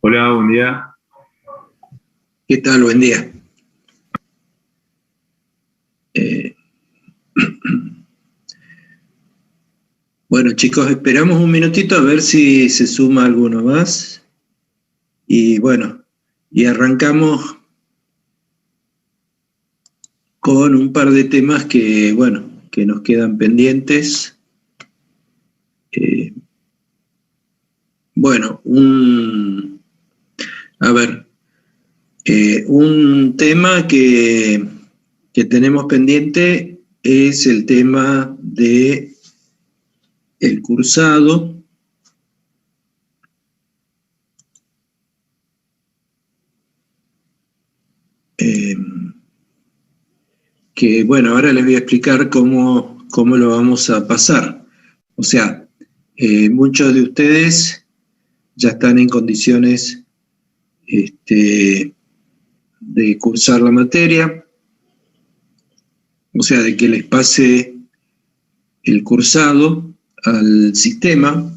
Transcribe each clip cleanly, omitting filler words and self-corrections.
Hola, buen día. ¿Qué tal? Buen día. Bueno, chicos, esperamos un minutito a ver si se suma alguno más. Y bueno, y arrancamos con un par de temas que, bueno, que nos quedan pendientes. Bueno, a ver, un tema que tenemos pendiente es el tema de el cursado. Que bueno, ahora les voy a explicar cómo lo vamos a pasar. O sea, muchos de ustedes ya están en condiciones de cursar la materia, o sea, de que les pase el cursado al sistema.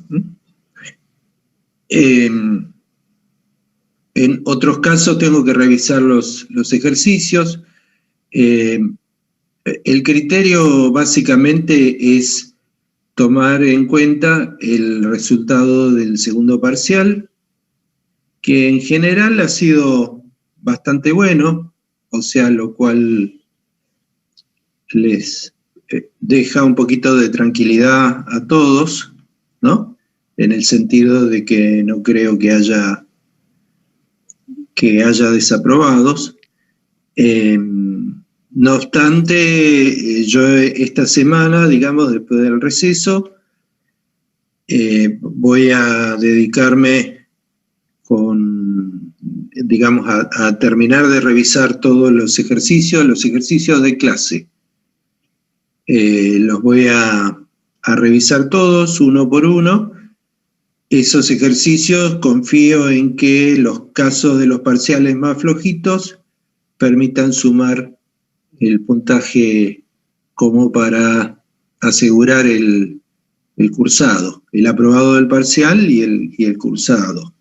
En otros casos tengo que revisar los ejercicios. El criterio básicamente es tomar en cuenta el resultado del segundo parcial, que en general ha sido bastante bueno, o sea, lo cual les deja un poquito de tranquilidad a todos, ¿no? En el sentido de que no creo que haya desaprobados. No obstante, yo esta semana, digamos, después del receso, voy a dedicarme digamos, a terminar de revisar todos los ejercicios de clase. Los voy a revisar todos, uno por uno. Esos ejercicios confío en que los casos de los parciales más flojitos permitan sumar el puntaje como para asegurar el cursado, el aprobado del parcial y el cursado.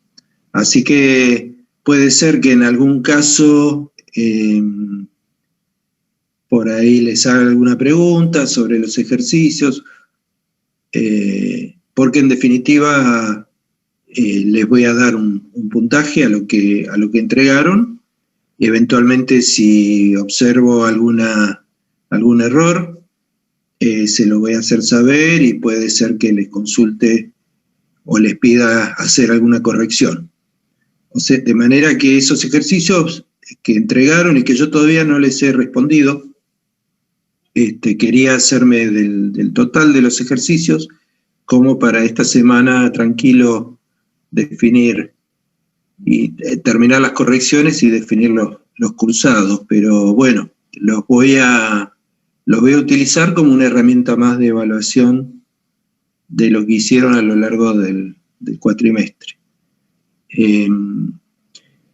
Así que puede ser que en algún caso por ahí les haga alguna pregunta sobre los ejercicios, porque en definitiva les voy a dar un puntaje a lo que entregaron. Y eventualmente si observo algún error, se lo voy a hacer saber y puede ser que les consulte o les pida hacer alguna corrección. O sea, de manera que esos ejercicios que entregaron y que yo todavía no les he respondido, quería hacerme del total de los ejercicios, como para esta semana tranquilo definir y terminar las correcciones y definir los cursados. Pero bueno, los voy a utilizar como una herramienta más de evaluación de lo que hicieron a lo largo del cuatrimestre.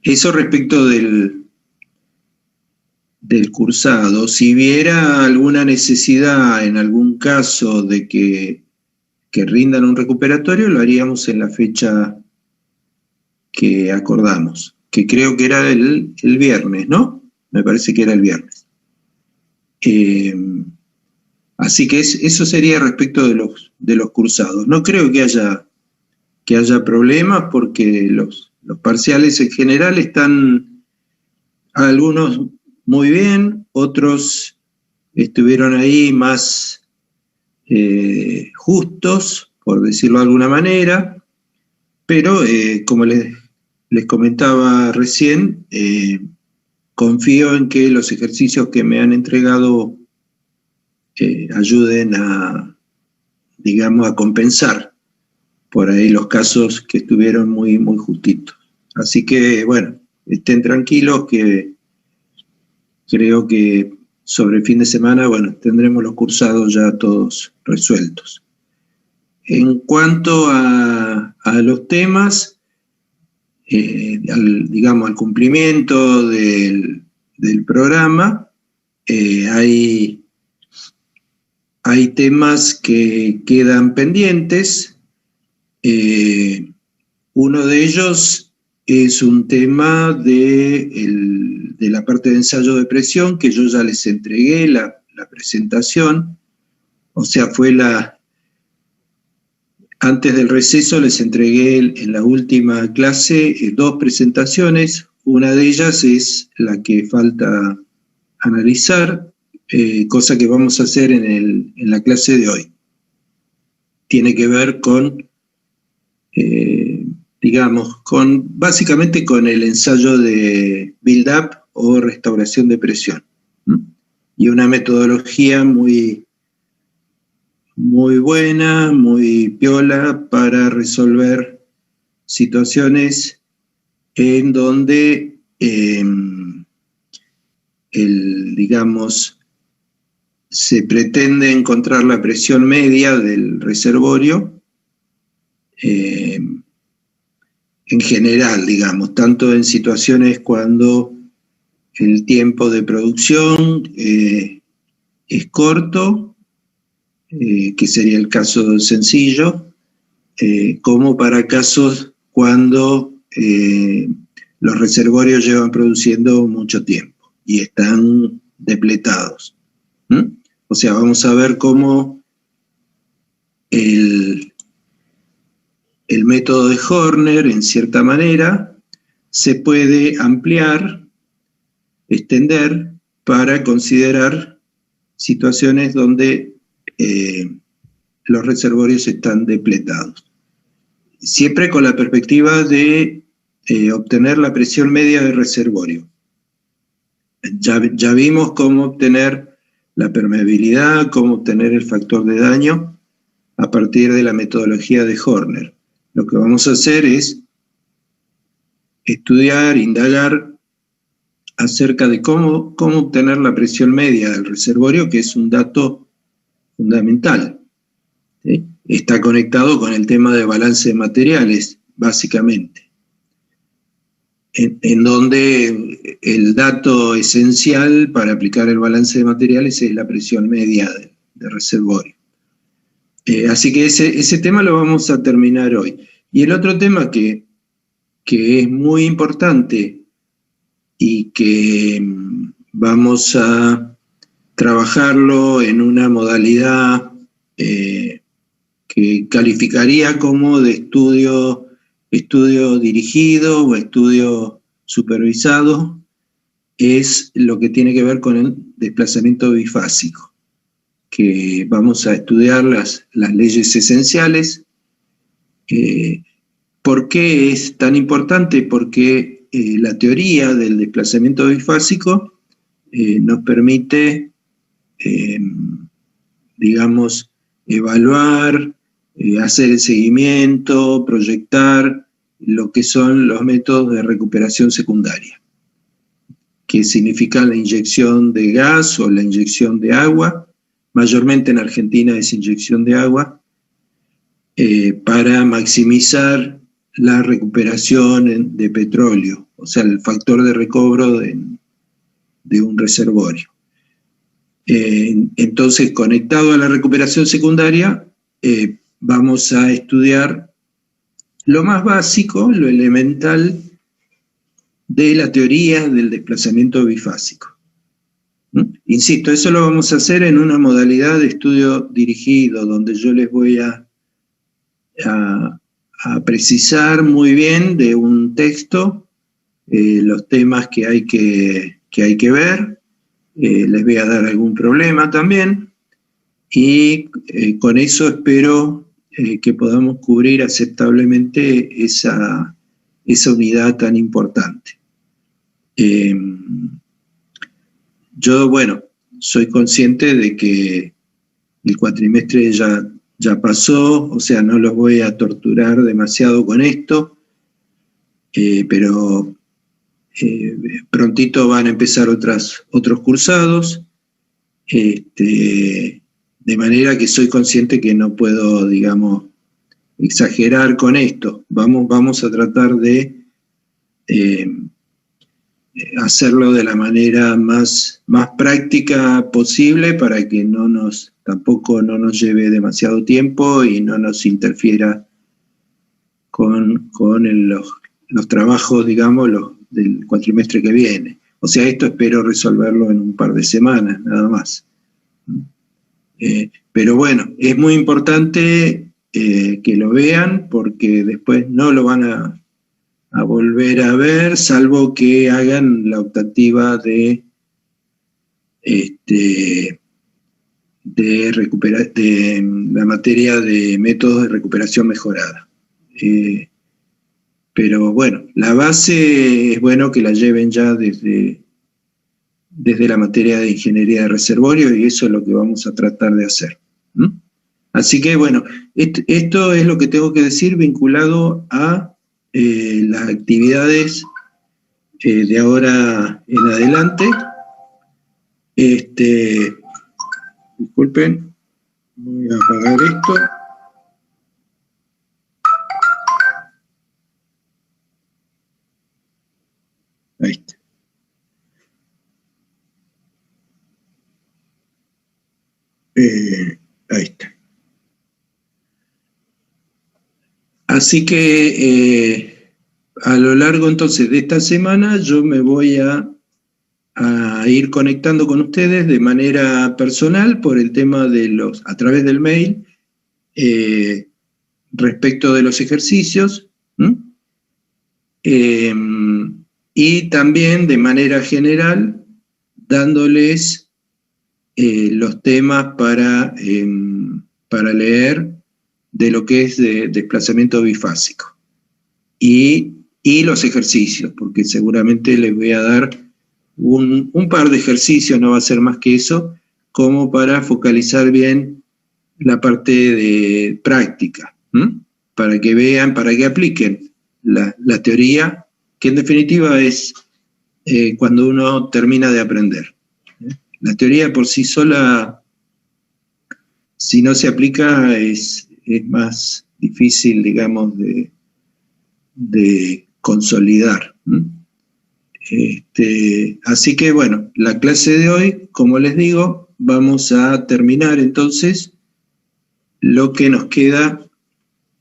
Eso respecto del cursado. Si hubiera alguna necesidad en algún caso de que rindan un recuperatorio, lo haríamos en la fecha que acordamos, que creo que era el viernes, ¿no? Me parece que era el viernes. Así que eso sería respecto de los cursados. No creo que haya problemas porque los parciales en general están algunos muy bien, otros estuvieron ahí más justos, por decirlo de alguna manera, pero como les comentaba recién, confío en que los ejercicios que me han entregado ayuden digamos, a compensar por ahí los casos que estuvieron muy, muy justitos. Así que, bueno, estén tranquilos que creo que sobre el fin de semana, bueno, tendremos los cursados ya todos resueltos. En cuanto a los temas, digamos, al cumplimiento del programa, hay temas que quedan pendientes. Uno de ellos es un tema de la parte de ensayo de presión, que yo ya les entregué la presentación, o sea, antes del receso les entregué en la última clase 2 presentaciones. Una de ellas es la que falta analizar, cosa que vamos a hacer en la clase de hoy. Tiene que ver con, básicamente con el ensayo de build-up o restauración de presión. Y una metodología muy buena, muy piola para resolver situaciones en donde se pretende encontrar la presión media del reservorio en general, digamos, tanto en situaciones cuando el tiempo de producción es corto, que sería el caso sencillo, como para casos cuando los reservorios llevan produciendo mucho tiempo y están depletados. O sea, vamos a ver cómo el método de Horner, en cierta manera, se puede ampliar, extender, para considerar situaciones donde los reservorios están depletados. Siempre con la perspectiva de obtener la presión media del reservorio. Ya vimos cómo obtener la permeabilidad, cómo obtener el factor de daño a partir de la metodología de Horner. Lo que vamos a hacer es estudiar, indagar acerca de cómo obtener la presión media del reservorio, que es un dato fundamental. ¿Sí? Está conectado con el tema de balance de materiales, básicamente, en donde el dato esencial para aplicar el balance de materiales es la presión media del reservorio. Así que ese tema lo vamos a terminar hoy. Y el otro tema que es muy importante y que vamos a trabajarlo en una modalidad que calificaría como de estudio dirigido o estudio supervisado, es lo que tiene que ver con el desplazamiento bifásico, que vamos a estudiar las leyes esenciales. ¿Por qué es tan importante? Porque la teoría del desplazamiento bifásico nos permite, evaluar, hacer el seguimiento, proyectar lo que son los métodos de recuperación secundaria, que significan la inyección de gas o la inyección de agua, mayormente en Argentina es inyección de agua, para maximizar la recuperación de petróleo, o sea, el factor de recobro de un reservorio. Entonces, conectado a la recuperación secundaria, vamos a estudiar lo más básico, lo elemental de la teoría del desplazamiento bifásico. Insisto, eso lo vamos a hacer en una modalidad de estudio dirigido, donde yo les voy a precisar muy bien de un texto los temas que hay que ver. Les voy a dar algún problema también, y con eso espero que podamos cubrir aceptablemente esa unidad tan importante. Yo, soy consciente de que el cuatrimestre ya pasó, o sea, no los voy a torturar demasiado con esto, pero prontito van a empezar otros cursados, de manera que soy consciente que no puedo, exagerar con esto. Vamos a tratar de hacerlo de la manera más práctica posible para que tampoco no nos lleve demasiado tiempo y no nos interfiera con los trabajos, digamos, del cuatrimestre que viene. O sea, esto espero resolverlo en un par de semanas, nada más. Pero bueno, es muy importante que lo vean, porque después no lo van a volver a ver, salvo que hagan la optativa de la materia de métodos de recuperación mejorada. Pero bueno, la base es bueno que la lleven ya desde la materia de ingeniería de reservorio, y eso es lo que vamos a tratar de hacer. Así que bueno, esto es lo que tengo que decir vinculado a las actividades de ahora en adelante. Disculpen, voy a apagar esto. Ahí está. Ahí está. Así que a lo largo entonces de esta semana yo me voy a ir conectando con ustedes de manera personal por el tema a través del mail, respecto de los ejercicios, y también de manera general dándoles los temas para leer de lo que es de desplazamiento bifásico y los ejercicios, porque seguramente les voy a dar un par de ejercicios, no va a ser más que eso, como para focalizar bien la parte de práctica, para que vean, para que apliquen la teoría, que en definitiva es cuando uno termina de aprender. La teoría por sí sola, si no se aplica, es más difícil, digamos, de consolidar. Así que bueno, la clase de hoy, como les digo, vamos a terminar entonces lo que nos queda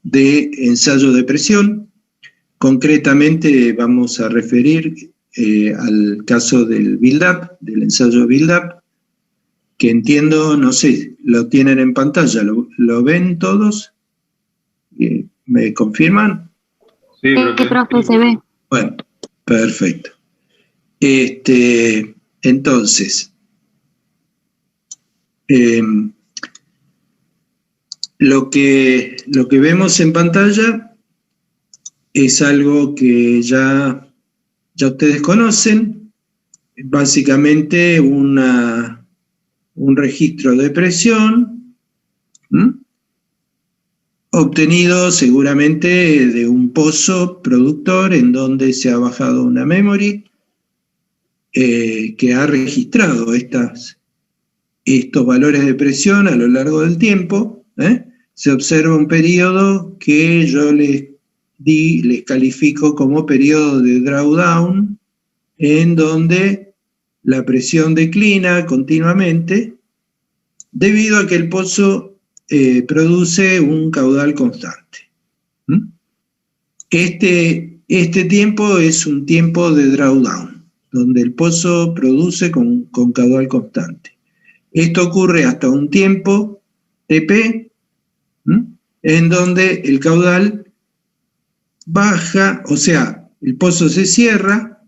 de ensayo de presión. Concretamente vamos a referir al caso del build-up, del ensayo build-up, que entiendo, no sé, lo tienen en pantalla, ¿lo ven todos? ¿Me confirman? Sí, profe, se ve. Bueno, perfecto. Entonces, lo que vemos en pantalla es algo que ya ustedes conocen, básicamente un registro de presión, obtenido seguramente de un pozo productor en donde se ha bajado una memory que ha registrado estos valores de presión a lo largo del tiempo. Se observa un periodo que yo les califico como periodo de drawdown, en donde la presión declina continuamente debido a que el pozo produce un caudal constante. Este tiempo es un tiempo de drawdown, donde el pozo produce con caudal constante. Esto ocurre hasta un tiempo TP, en donde el caudal baja, o sea, el pozo se cierra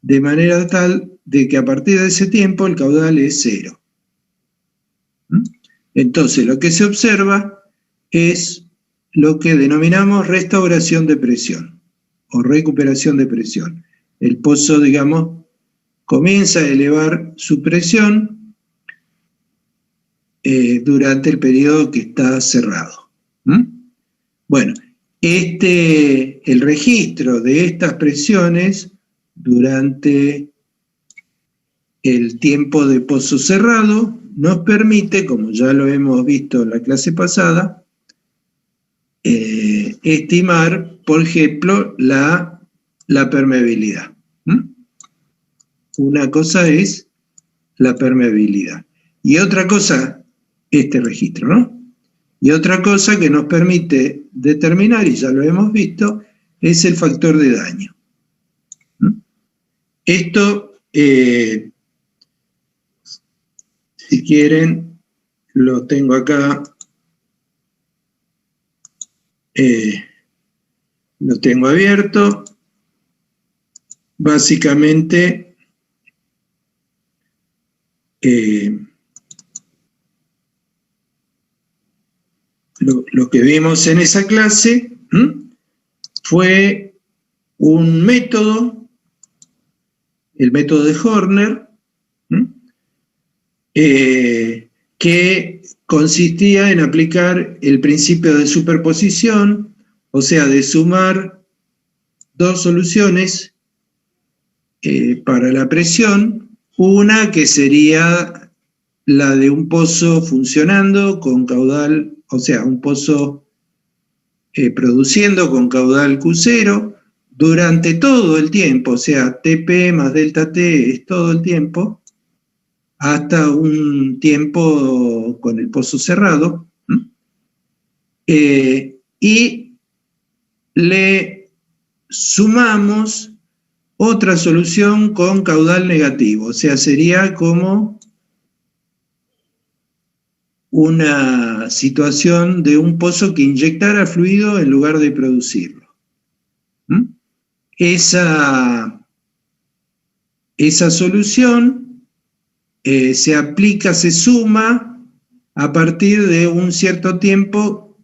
de manera tal de que a partir de ese tiempo el caudal es cero. Entonces, lo que se observa es lo que denominamos restauración de presión o recuperación de presión. El pozo, digamos, comienza a elevar su presión durante el periodo que está cerrado. Bueno, el registro de estas presiones durante el tiempo de pozo cerrado nos permite, como ya lo hemos visto en la clase pasada, estimar, por ejemplo, la permeabilidad. Una cosa es la permeabilidad. Y otra cosa, este registro, ¿no? Y otra cosa que nos permite determinar, y ya lo hemos visto, es el factor de daño. Esto, si quieren, lo tengo acá. Lo tengo abierto. Básicamente, lo que vimos en esa clase fue un método, el método de Horner, que consistía en aplicar el principio de superposición, o sea, de sumar dos soluciones para la presión, una que sería la de un pozo funcionando con caudal, o sea, un pozo produciendo con caudal Q0 durante todo el tiempo, o sea, TP más delta T es todo el tiempo, hasta un tiempo con el pozo cerrado, y le sumamos otra solución con caudal negativo, o sea, sería como una situación de un pozo que inyectara fluido en lugar de producirlo. Esa solución se aplica, se suma a partir de un cierto tiempo,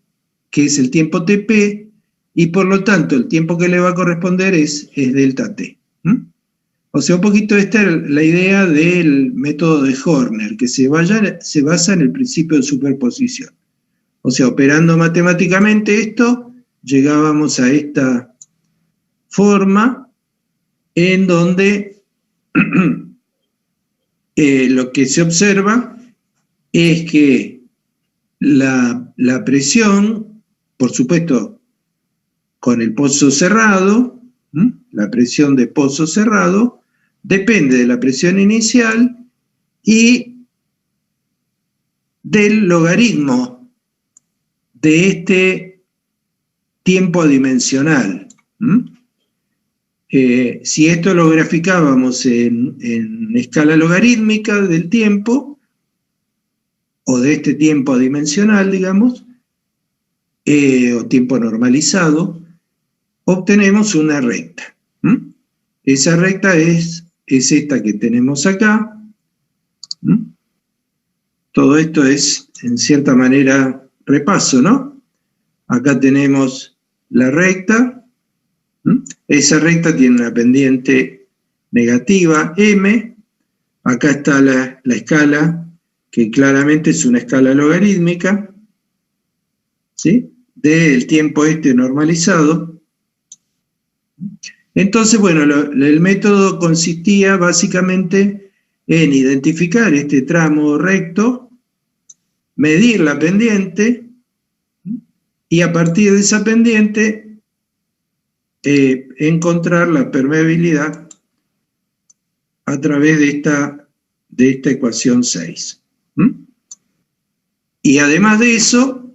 que es el tiempo TP, y por lo tanto el tiempo que le va a corresponder es delta T. O sea, un poquito esta es la idea del método de Horner, que se basa en el principio de superposición. O sea, operando matemáticamente esto, llegábamos a esta forma en donde lo que se observa es que la presión, por supuesto, con el pozo cerrado, la presión de pozo cerrado, depende de la presión inicial y del logaritmo de este tiempo adimensional. Si esto lo graficábamos en escala logarítmica del tiempo, o de este tiempo adimensional, digamos, o tiempo normalizado, obtenemos una recta. Esa recta es esta que tenemos acá. Todo esto es, en cierta manera, repaso, ¿no? Acá tenemos la recta. Esa recta tiene una pendiente negativa, m. Acá está la escala, que claramente es una escala logarítmica, ¿sí?, del tiempo normalizado. Entonces, bueno, el método consistía básicamente en identificar este tramo recto, medir la pendiente, y a partir de esa pendiente encontrar la permeabilidad a través de esta ecuación 6. Y además de eso,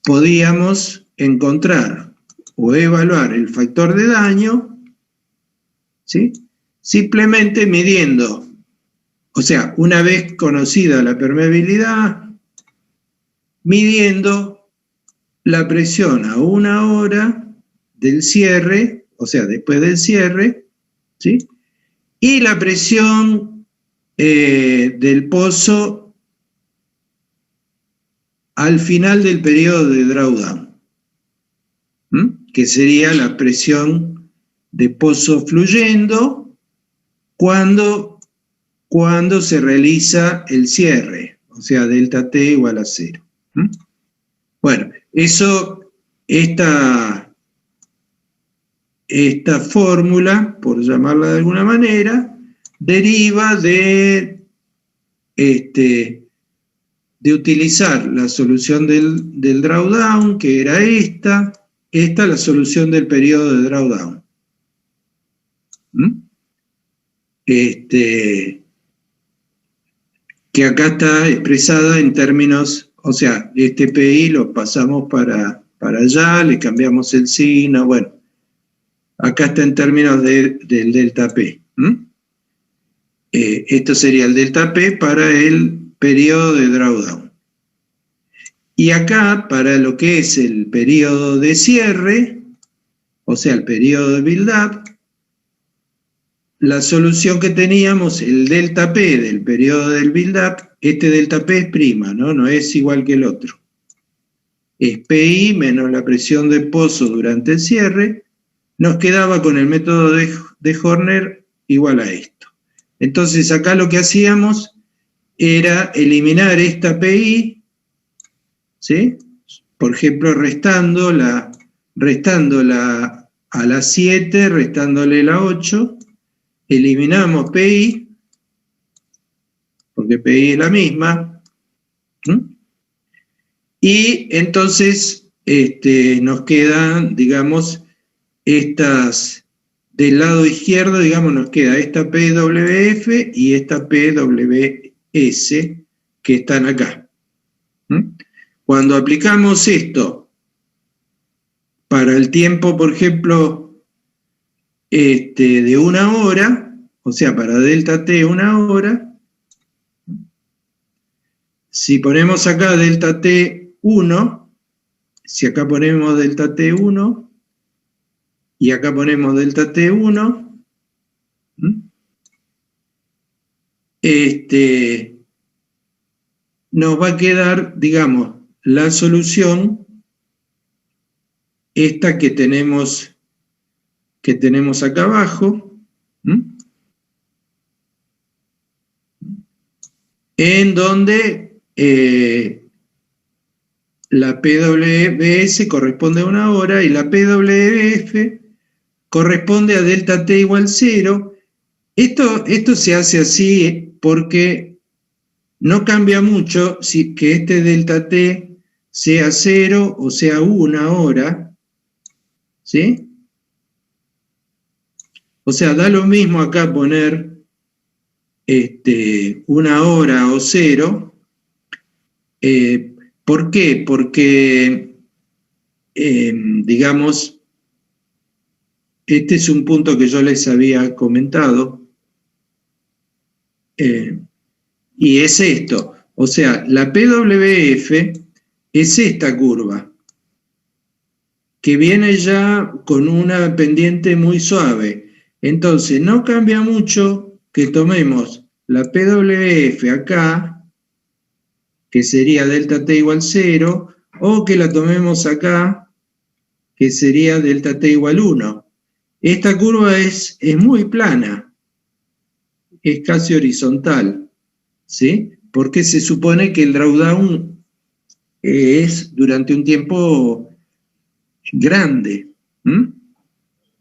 podíamos encontrar o evaluar el factor de daño, ¿sí?, simplemente midiendo, o sea, una vez conocida la permeabilidad, midiendo la presión a 1 hora del cierre, o sea, después del cierre, ¿sí?, y la presión del pozo al final del periodo de drawdown, que sería la presión de pozo fluyendo cuando se realiza el cierre, o sea, delta T igual a 0. Bueno, esta fórmula, por llamarla de alguna manera, deriva de utilizar la solución del drawdown, que era esta la solución del periodo de drawdown. Que acá está expresada en términos, o sea, este PI lo pasamos para para allá, le cambiamos el signo, bueno, acá está en términos del delta P. Esto sería el delta P para el periodo de drawdown. Y acá, para lo que es el periodo de cierre, o sea, el periodo de build-up, la solución que teníamos, el delta P del periodo del build-up, este delta P es prima, ¿no? No es igual que el otro. Es PI menos la presión de pozo durante el cierre, nos quedaba con el método de Horner igual a esto. Entonces acá lo que hacíamos era eliminar esta PI, ¿sí? Por ejemplo, restándola a la 7, restándole la 8, eliminamos PI, porque PI es la misma, y entonces nos quedan, digamos, estas, del lado izquierdo, digamos, nos queda esta PWF y esta PWS que están acá. Cuando aplicamos esto para el tiempo, por ejemplo, de 1 hora, o sea, para delta T 1 hora, si ponemos acá delta T1, si acá ponemos delta T1 y acá ponemos delta T1, nos va a quedar, digamos, la solución, esta que tenemos acá abajo, en donde la PWS corresponde a 1 hora y la PWF corresponde a delta T igual 0. Esto se hace así porque no cambia mucho que este delta T sea 0 o sea 1 hora, ¿sí? O sea, da lo mismo acá poner 1 hora o 0. ¿Por qué? Porque, digamos, este es un punto que yo les había comentado, y es esto. O sea, la PWF es esta curva, que viene ya con una pendiente muy suave. Entonces, no cambia mucho que tomemos la PWF acá, que sería delta T igual 0, o que la tomemos acá, que sería delta T igual 1. Esta curva es muy plana, es casi horizontal, ¿sí? Porque se supone que el drawdown es durante un tiempo grande.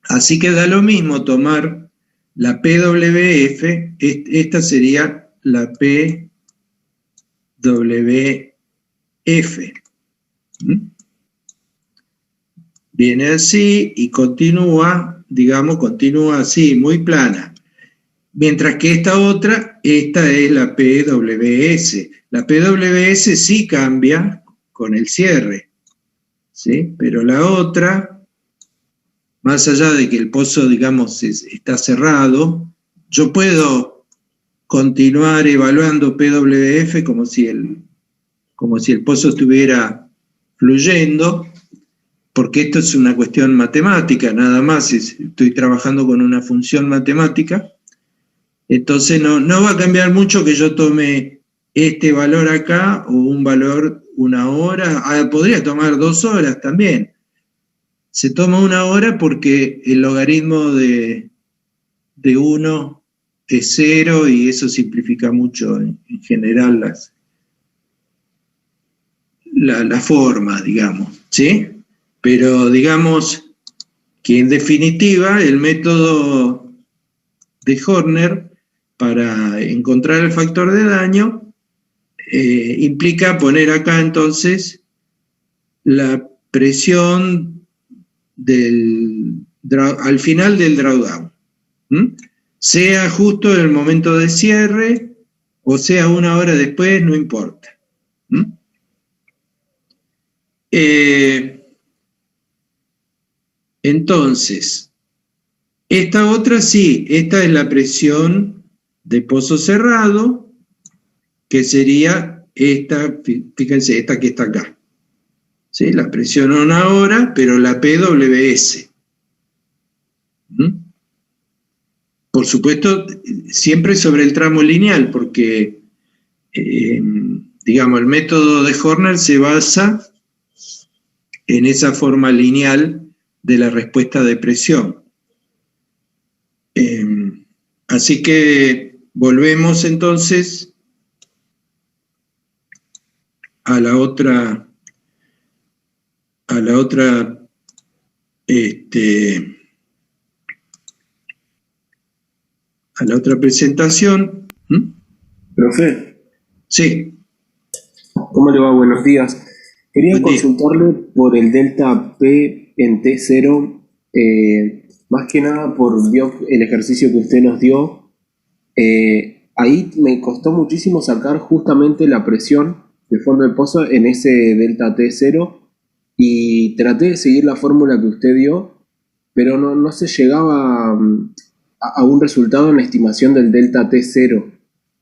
Así que da lo mismo tomar la PWF, esta sería la PWF. Viene así y continúa, digamos, continúa así, muy plana. Mientras que esta otra, esta es la PWS. La PWS sí cambia con el cierre, ¿sí? Pero la otra, más allá de que el pozo, digamos, está cerrado, yo puedo continuar evaluando PWF como si el pozo estuviera fluyendo, porque esto es una cuestión matemática, nada más, estoy trabajando con una función matemática, entonces no va a cambiar mucho que yo tome este valor acá o un valor 1 hora, podría tomar 2 horas también. Se toma 1 hora porque el logaritmo de 1 es 0 y eso simplifica mucho en general las formas, digamos, ¿sí? Pero digamos que en definitiva el método de Horner para encontrar el factor de daño implica poner acá entonces la presión al final del drawdown, sea justo en el momento de cierre o sea 1 hora después, no importa. Entonces, esta otra sí, esta es la presión de pozo cerrado, que sería esta, fíjense, esta que está acá. ¿Sí? La presión ahora, pero la PWS. Por supuesto, siempre sobre el tramo lineal, porque, digamos, el método de Horner se basa en esa forma lineal de la respuesta de presión. Así que volvemos entonces a la otra presentación. Profe. Sí. ¿Cómo le va? Buenos días. Quería consultarle por el delta P en T0, más que nada por el ejercicio que usted nos dio. Ahí me costó muchísimo sacar justamente la presión de fondo de pozo en ese delta T0 y traté de seguir la fórmula que usted dio, pero no se llegaba a un resultado en la estimación del delta T0.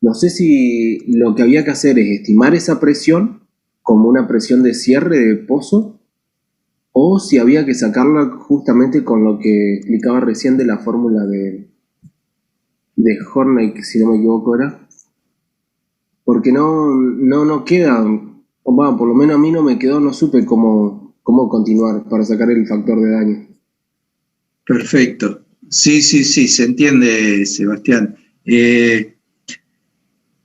No sé si lo que había que hacer es estimar esa presión como una presión de cierre de pozo, o si había que sacarla justamente con lo que explicaba recién de la fórmula de Horner, si no me equivoco era, porque no queda, o bueno, por lo menos a mí no me quedó, no supe cómo continuar para sacar el factor de daño. Perfecto. Sí, se entiende, Sebastián.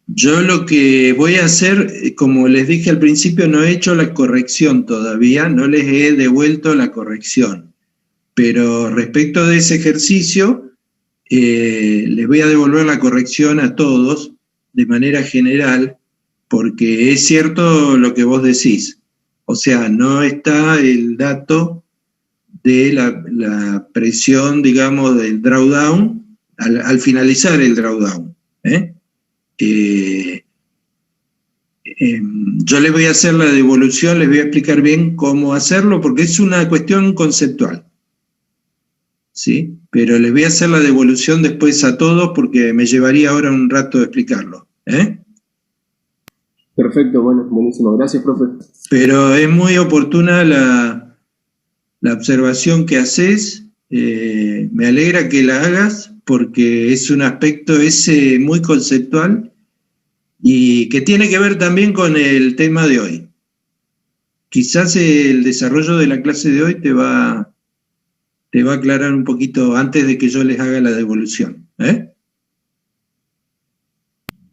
Yo lo que voy a hacer, como les dije al principio, no he hecho la corrección todavía, no les he devuelto la corrección. Pero respecto de ese ejercicio, les voy a devolver la corrección a todos de manera general, porque es cierto lo que vos decís. O sea, no está el dato de la presión, digamos, del drawdown, al finalizar el drawdown. Yo les voy a hacer la devolución, les voy a explicar bien cómo hacerlo, porque es una cuestión conceptual, ¿sí? Pero les voy a hacer la devolución después a todos, porque me llevaría ahora un rato explicarlo. Perfecto, bueno, buenísimo, gracias, profe. Pero es muy oportuna la observación que haces, me alegra que la hagas, porque es un aspecto ese muy conceptual, y que tiene que ver también con el tema de hoy. Quizás el desarrollo de la clase de hoy te va a aclarar un poquito antes de que yo les haga la devolución.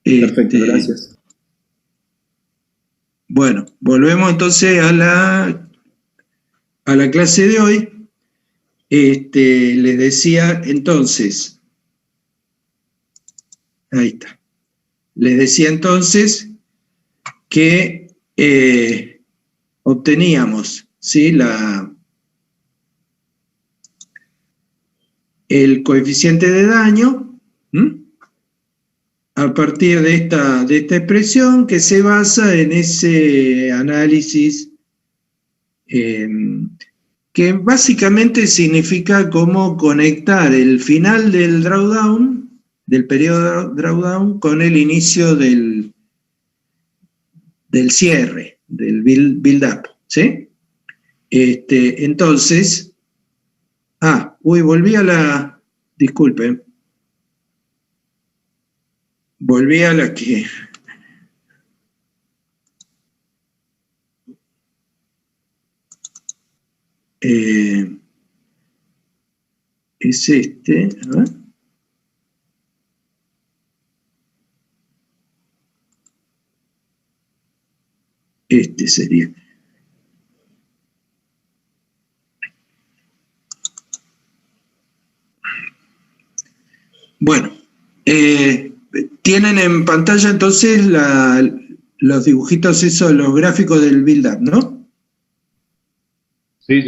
Perfecto, gracias. Bueno, volvemos entonces a la clase de hoy. Les decía entonces, ahí está. Les decía entonces que obteníamos, ¿sí?, el coeficiente de daño a partir de esta expresión, que se basa en ese análisis que básicamente significa cómo conectar el final del drawdown, del periodo drawdown, con el inicio del cierre, del build-up, ¿sí? Entonces, volví a la, disculpen, volví a la que... es a ver. Sería. Bueno, tienen en pantalla entonces los dibujitos esos, los gráficos del build-up, ¿no? Sí.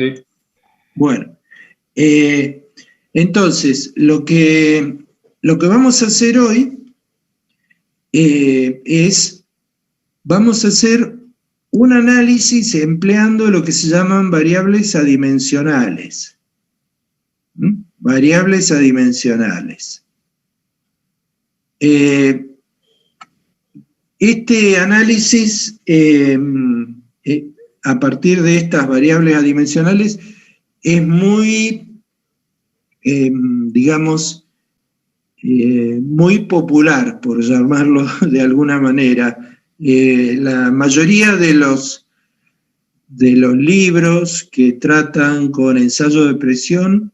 Bueno, entonces, lo que vamos a hacer hoy vamos a hacer un análisis empleando lo que se llaman variables adimensionales. Variables adimensionales. Este análisis, a partir de estas variables adimensionales, es muy, digamos, muy popular, por llamarlo de alguna manera. La mayoría de los libros que tratan con ensayo de presión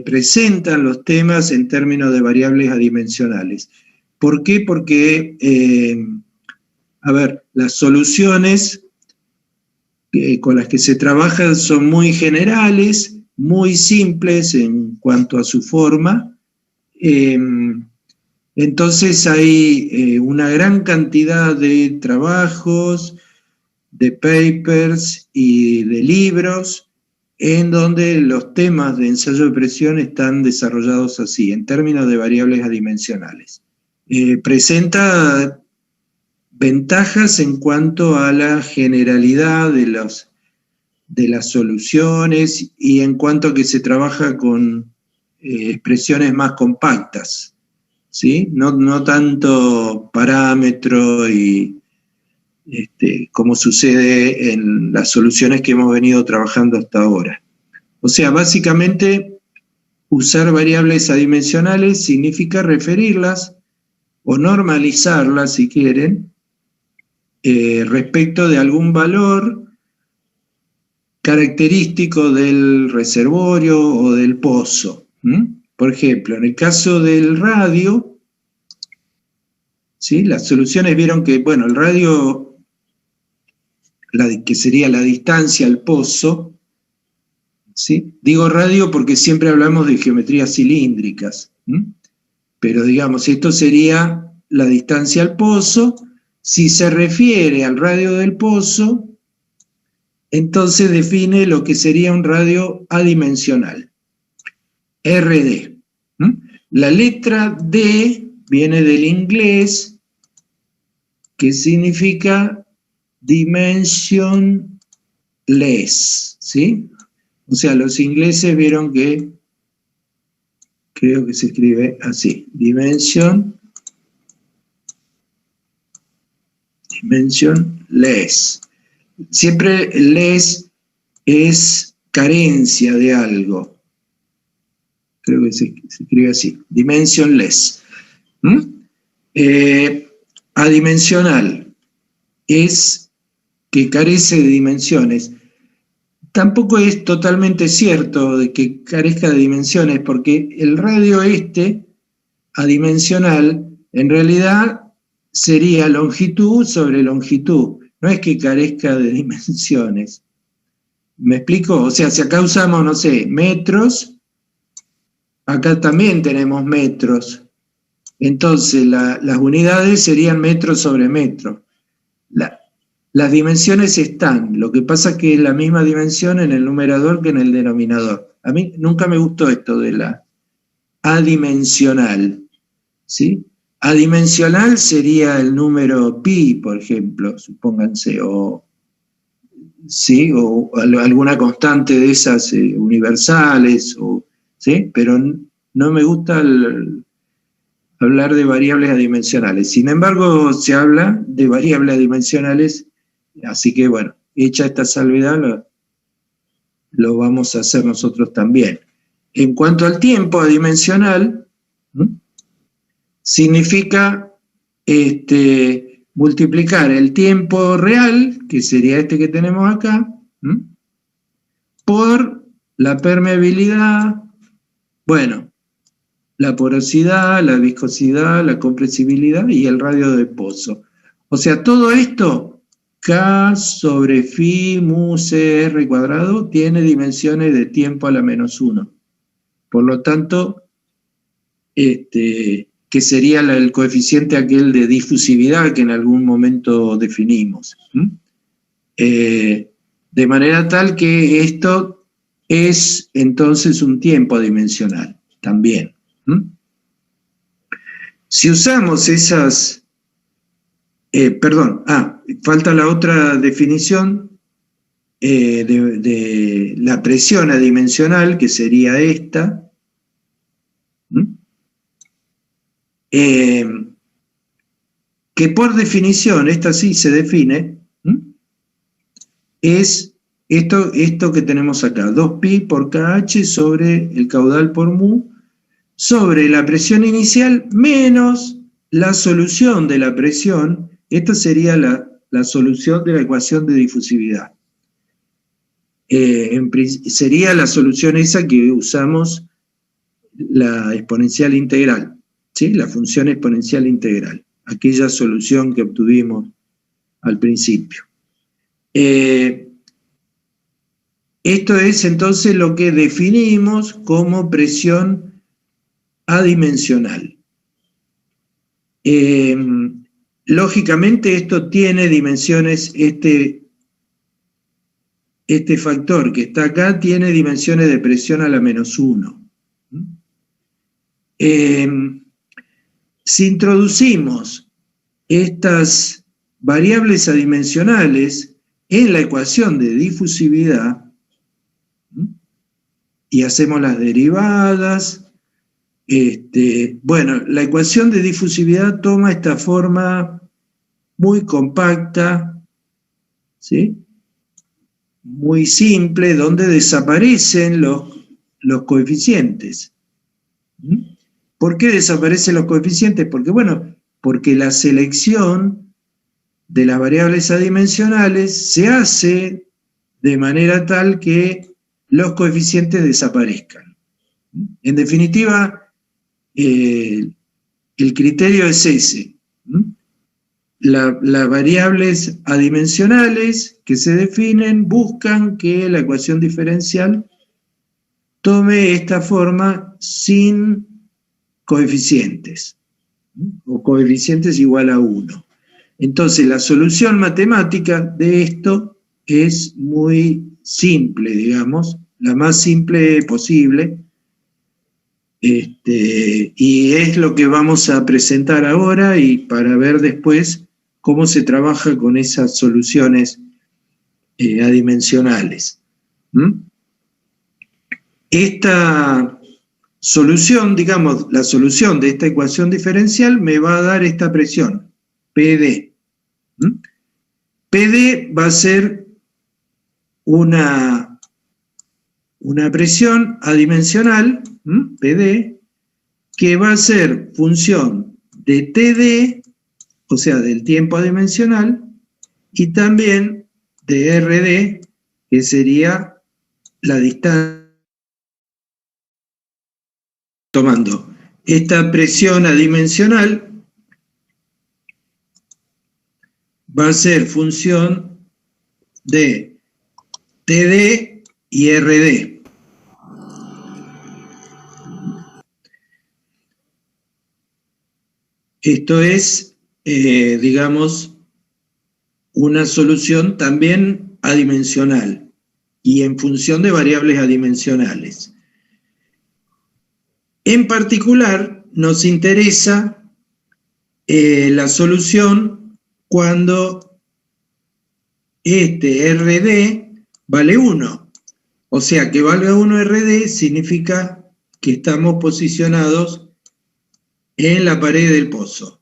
presentan los temas en términos de variables adimensionales. ¿Por qué? Porque, a ver, las soluciones con las que se trabaja son muy generales, muy simples en cuanto a su forma. Entonces hay una gran cantidad de trabajos, de papers y de libros en donde los temas de ensayo de presión están desarrollados así, en términos de variables adimensionales. Presenta ventajas en cuanto a la generalidad de las soluciones y en cuanto a que se trabaja con expresiones más compactas, ¿sí? No tanto parámetro y como sucede en las soluciones que hemos venido trabajando hasta ahora. O sea, básicamente, usar variables adimensionales significa referirlas o normalizarlas, si quieren, respecto de algún valor característico del reservorio o del pozo. Por ejemplo, en el caso del radio, ¿sí? Las soluciones vieron que, bueno, el radio, que sería la distancia al pozo, ¿sí? Digo radio porque siempre hablamos de geometrías cilíndricas, pero digamos, esto sería la distancia al pozo. Si se refiere al radio del pozo, entonces define lo que sería un radio adimensional, RD. La letra D viene del inglés, que significa dimensionless, ¿sí? O sea, los ingleses vieron que, creo que se escribe así, dimensionless. Siempre less es carencia de algo. Creo que se escribe así, dimensionless. Adimensional es que carece de dimensiones. Tampoco es totalmente cierto de que carezca de dimensiones, porque el radio adimensional, en realidad sería longitud sobre longitud. No es que carezca de dimensiones. ¿Me explico? O sea, si acá usamos, no sé, metros, acá también tenemos metros. Entonces, las unidades serían metros sobre metro. Las dimensiones están, lo que pasa es que es la misma dimensión en el numerador que en el denominador. A mí nunca me gustó esto de la adimensional, ¿sí? Adimensional sería el número pi, por ejemplo, supónganse, ¿sí? O alguna constante de esas universales, ¿sí? Pero no me gusta hablar de variables adimensionales. Sin embargo, se habla de variables adimensionales, así que bueno, hecha esta salvedad, lo vamos a hacer nosotros también. En cuanto al tiempo adimensional, significa multiplicar el tiempo real, que sería este que tenemos acá, por la permeabilidad, bueno, la porosidad, la viscosidad, la compresibilidad y el radio de pozo. O sea, todo esto, K sobre phi mu CR cuadrado, tiene dimensiones de tiempo a la menos 1. Por lo tanto, que sería el coeficiente aquel de difusividad que en algún momento definimos. De manera tal que esto es entonces un tiempo adimensional también. Si usamos esas, falta la otra definición, de la presión adimensional, que sería esta, que por definición, esta sí se define, es esto que tenemos acá, 2pi por kh sobre el caudal por mu, sobre la presión inicial menos la solución de la presión. Esta sería la solución de la ecuación de difusividad. Sería la solución esa que usamos, la exponencial integral, ¿sí? La función exponencial integral, aquella solución que obtuvimos al principio. Esto es entonces lo que definimos como presión adimensional. Lógicamente esto tiene dimensiones, este factor que está acá tiene dimensiones de presión a la -1. Si introducimos estas variables adimensionales en la ecuación de difusividad y hacemos las derivadas, bueno, la ecuación de difusividad toma esta forma muy compacta, ¿sí? Muy simple, donde desaparecen los coeficientes. ¿Por qué desaparecen los coeficientes? Porque, bueno, porque la selección de las variables adimensionales se hace de manera tal que los coeficientes desaparezcan. En definitiva, el criterio es ese. Las variables adimensionales que se definen buscan que la ecuación diferencial tome esta forma sin coeficientes, o coeficientes igual a 1. Entonces, la solución matemática de esto es muy simple, digamos, la más simple posible, y es lo que vamos a presentar ahora y para ver después cómo se trabaja con esas soluciones adimensionales. Esta solución, digamos, la solución de esta ecuación diferencial me va a dar esta presión, PD. PD va a ser una presión adimensional, PD, que va a ser función de TD, o sea, del tiempo adimensional, y también de RD, que sería la distancia. Tomando esta presión adimensional, va a ser función de TD y RD. Esto es, digamos, una solución también adimensional y en función de variables adimensionales. En particular, nos interesa la solución cuando este RD vale 1. O sea, que valga 1 RD significa que estamos posicionados en la pared del pozo.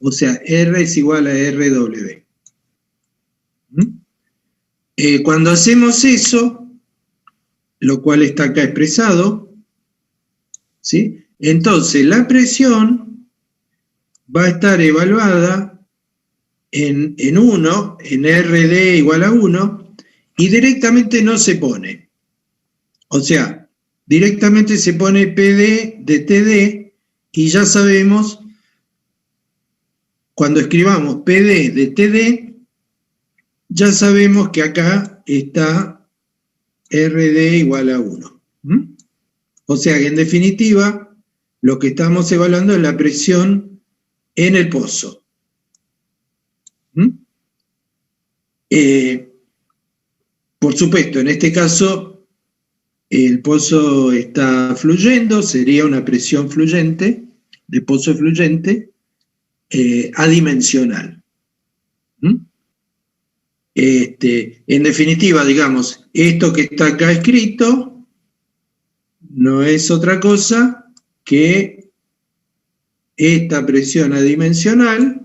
O sea, R es igual a RW. Cuando hacemos eso, lo cual está acá expresado, ¿sí? Entonces, la presión va a estar evaluada en 1, en RD igual a 1, y directamente no se pone. O sea, directamente se pone PD de TD, y ya sabemos, cuando escribamos PD de TD, ya sabemos que acá está RD igual a 1. O sea que en definitiva, lo que estamos evaluando es la presión en el pozo. Por supuesto, en este caso, el pozo está fluyendo, sería una presión fluyente, de pozo fluyente, adimensional. En definitiva, digamos, esto que está acá escrito no es otra cosa que esta presión adimensional,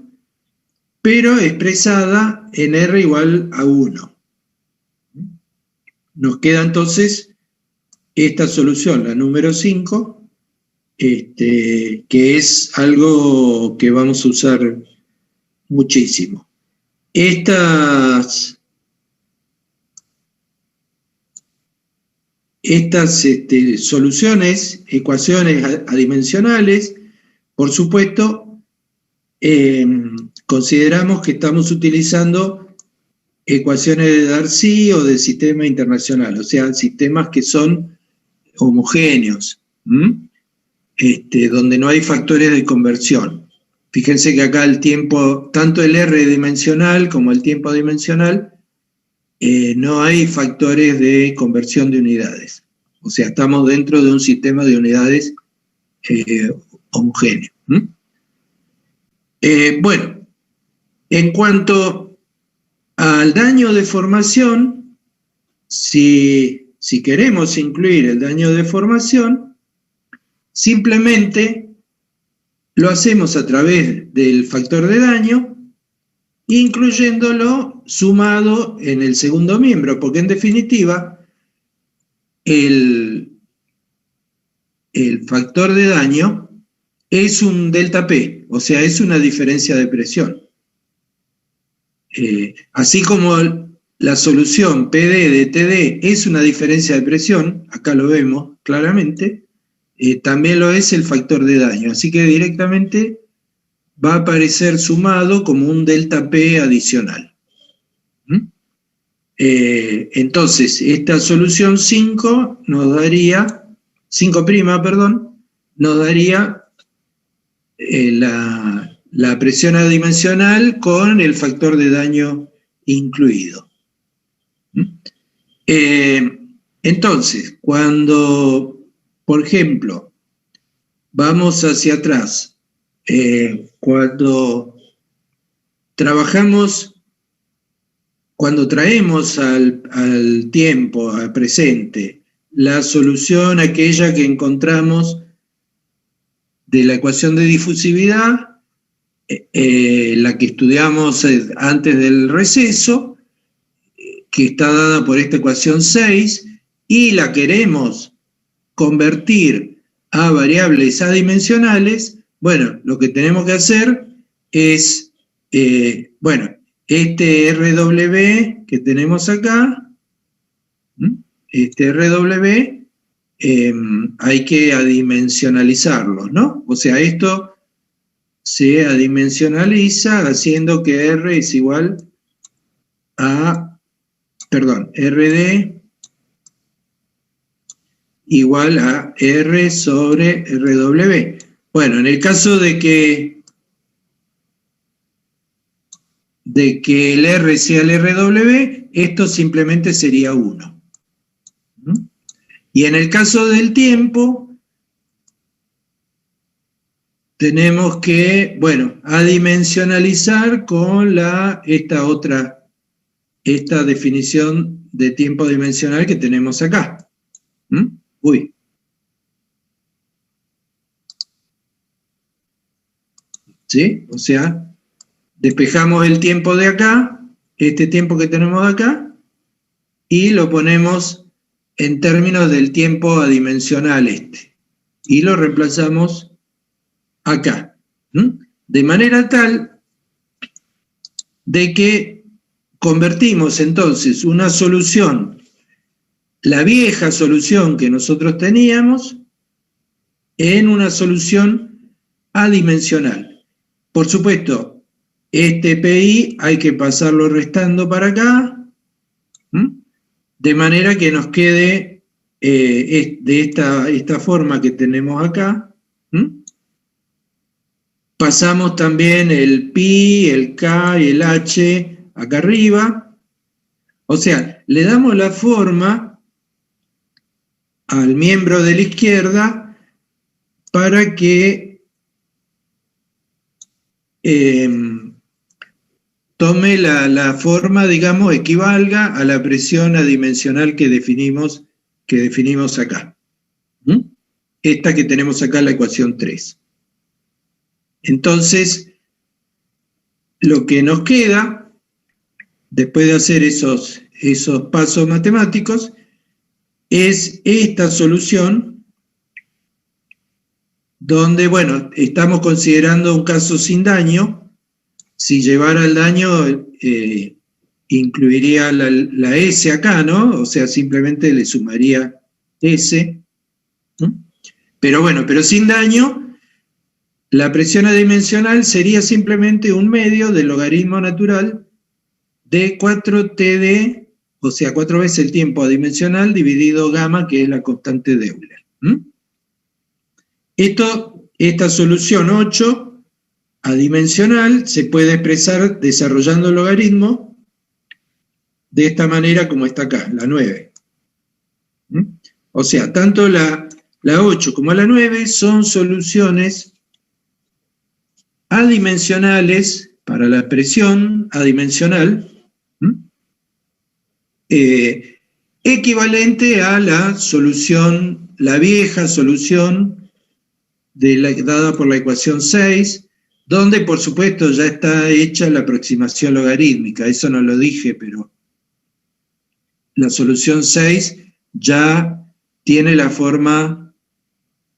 pero expresada en R igual a 1. Nos queda entonces esta solución, la número 5, que es algo que vamos a usar muchísimo. Estas soluciones, ecuaciones adimensionales, por supuesto, consideramos que estamos utilizando ecuaciones de Darcy o del sistema internacional, o sea, sistemas que son homogéneos, donde no hay factores de conversión. Fíjense que acá el tiempo, tanto el R dimensional como el tiempo dimensional, no hay factores de conversión de unidades. O sea, estamos dentro de un sistema de unidades homogéneo. Bueno, en cuanto al daño de formación, si queremos incluir el daño de formación, simplemente lo hacemos a través del factor de daño, incluyéndolo sumado en el segundo miembro, porque en definitiva el factor de daño es un delta P, o sea, es una diferencia de presión. Así como la solución PD de TD es una diferencia de presión, acá lo vemos claramente, también lo es el factor de daño, así que directamente va a apare'cer sumado como un delta P adicional. Entonces, esta solución 5 nos daría, 5', nos daría la presión adimensional con el factor de daño incluido. Entonces, cuando, por ejemplo, vamos hacia atrás, cuando traemos al tiempo, al presente, la solución aquella que encontramos de la ecuación de difusividad, la que estudiamos antes del receso, que está dada por esta ecuación 6, y la queremos convertir a variables adimensionales, bueno, lo que tenemos que hacer es, este RW que tenemos acá, este RW, hay que adimensionalizarlo, ¿no? O sea, esto se adimensionaliza haciendo que R es igual a, RD igual a R sobre RW. Bueno, en el caso de que el R sea el RW, esto simplemente sería 1. Y en el caso del tiempo, tenemos que, adimensionalizar con esta definición de tiempo dimensional que tenemos acá. ¿Sí? O sea, despejamos el tiempo de acá, este tiempo que tenemos acá, y lo ponemos en términos del tiempo adimensional y lo reemplazamos acá. De manera tal de que convertimos entonces una solución, la vieja solución que nosotros teníamos, en una solución adimensional. Por supuesto, este PI hay que pasarlo restando para acá, de manera que nos quede de esta forma que tenemos acá. Pasamos también el pi, el k y el h acá arriba. O sea, le damos la forma al miembro de la izquierda para que tome la forma, digamos, equivalga a la presión adimensional que definimos acá. ¿Mm? Esta que tenemos acá en la ecuación 3. Entonces, lo que nos queda, después de hacer esos pasos matemáticos, es esta solución, donde, bueno, estamos considerando un caso sin daño. Si llevara el daño, incluiría la S acá, ¿no? O sea, simplemente le sumaría S. ¿No? Pero bueno, pero sin daño, la presión adimensional sería simplemente un medio del logaritmo natural de 4TD, o sea, 4 veces el tiempo adimensional dividido gamma, que es la constante de Euler. Esta solución 8 adimensional se puede expresar desarrollando el logaritmo de esta manera como está acá, la 9. O sea, tanto la 8 como la 9 son soluciones adimensionales para la presión adimensional, equivalente a la solución, la vieja solución dada por la ecuación 6, donde por supuesto ya está hecha la aproximación logarítmica. Eso no lo dije, pero la solución 6 ya tiene la forma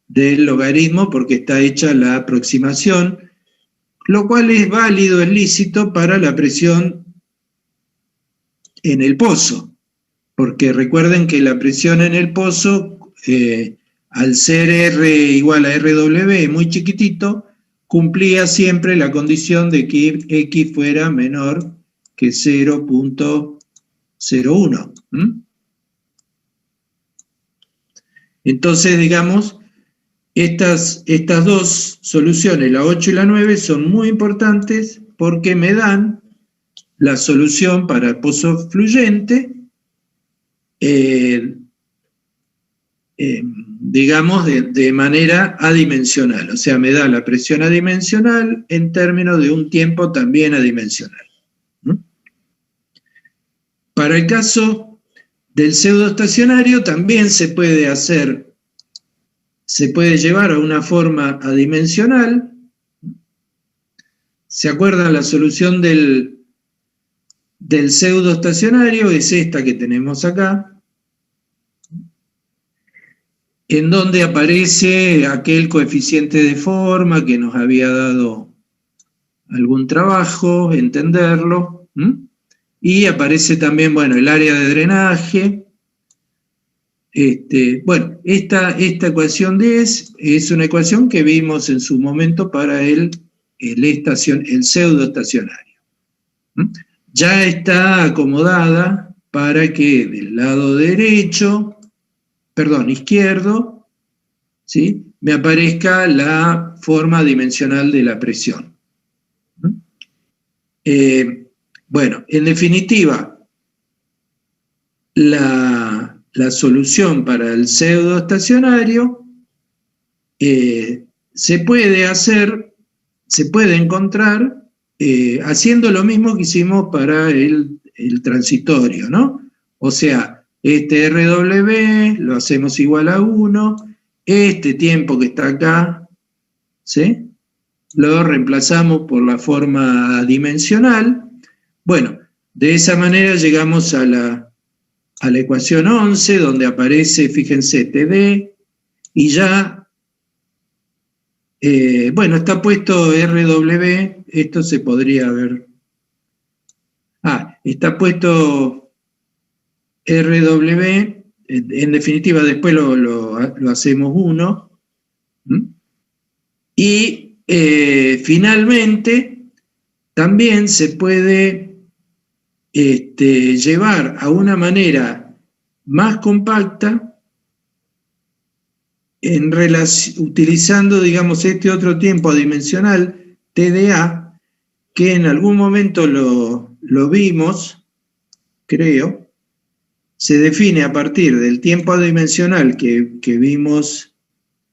del logaritmo porque está hecha la aproximación, lo cual es válido, es lícito para la presión en el pozo, porque recuerden que la presión en el pozo, al ser R igual a RW muy chiquitito, cumplía siempre la condición de que X fuera menor que 0.01. Entonces, digamos, estas dos soluciones, la 8 y la 9, son muy importantes porque me dan la solución para el pozo fluyente, digamos, de manera adimensional. O sea, me da la presión adimensional en términos de un tiempo también adimensional. Para el caso del pseudoestacionario también se puede llevar a una forma adimensional. ¿Se acuerdan? La solución del pseudoestacionario es esta que tenemos acá, en donde aparece aquel coeficiente de forma que nos había dado algún trabajo, entenderlo, y aparece también, bueno, el área de drenaje. Bueno, esta ecuación 10 es una ecuación que vimos en su momento para el pseudoestacionario. Ya está acomodada para que del lado izquierdo, ¿sí?, me aparezca la forma dimensional de la presión. Bueno, en definitiva, la solución para el pseudoestacionario se puede encontrar haciendo lo mismo que hicimos para el transitorio, ¿no? O sea, este RW lo hacemos igual a 1, este tiempo que está acá, ¿sí?, lo reemplazamos por la forma dimensional. Bueno, de esa manera llegamos a la ecuación 11, donde aparece, fíjense, TD, y ya, bueno, está puesto RW, esto se podría ver. Está puesto RW, en definitiva después lo hacemos 1, y finalmente también se puede llevar a una manera más compacta utilizando, digamos, este otro tiempo adimensional, TDA, que en algún momento lo vimos, creo. Se define a partir del tiempo adimensional que vimos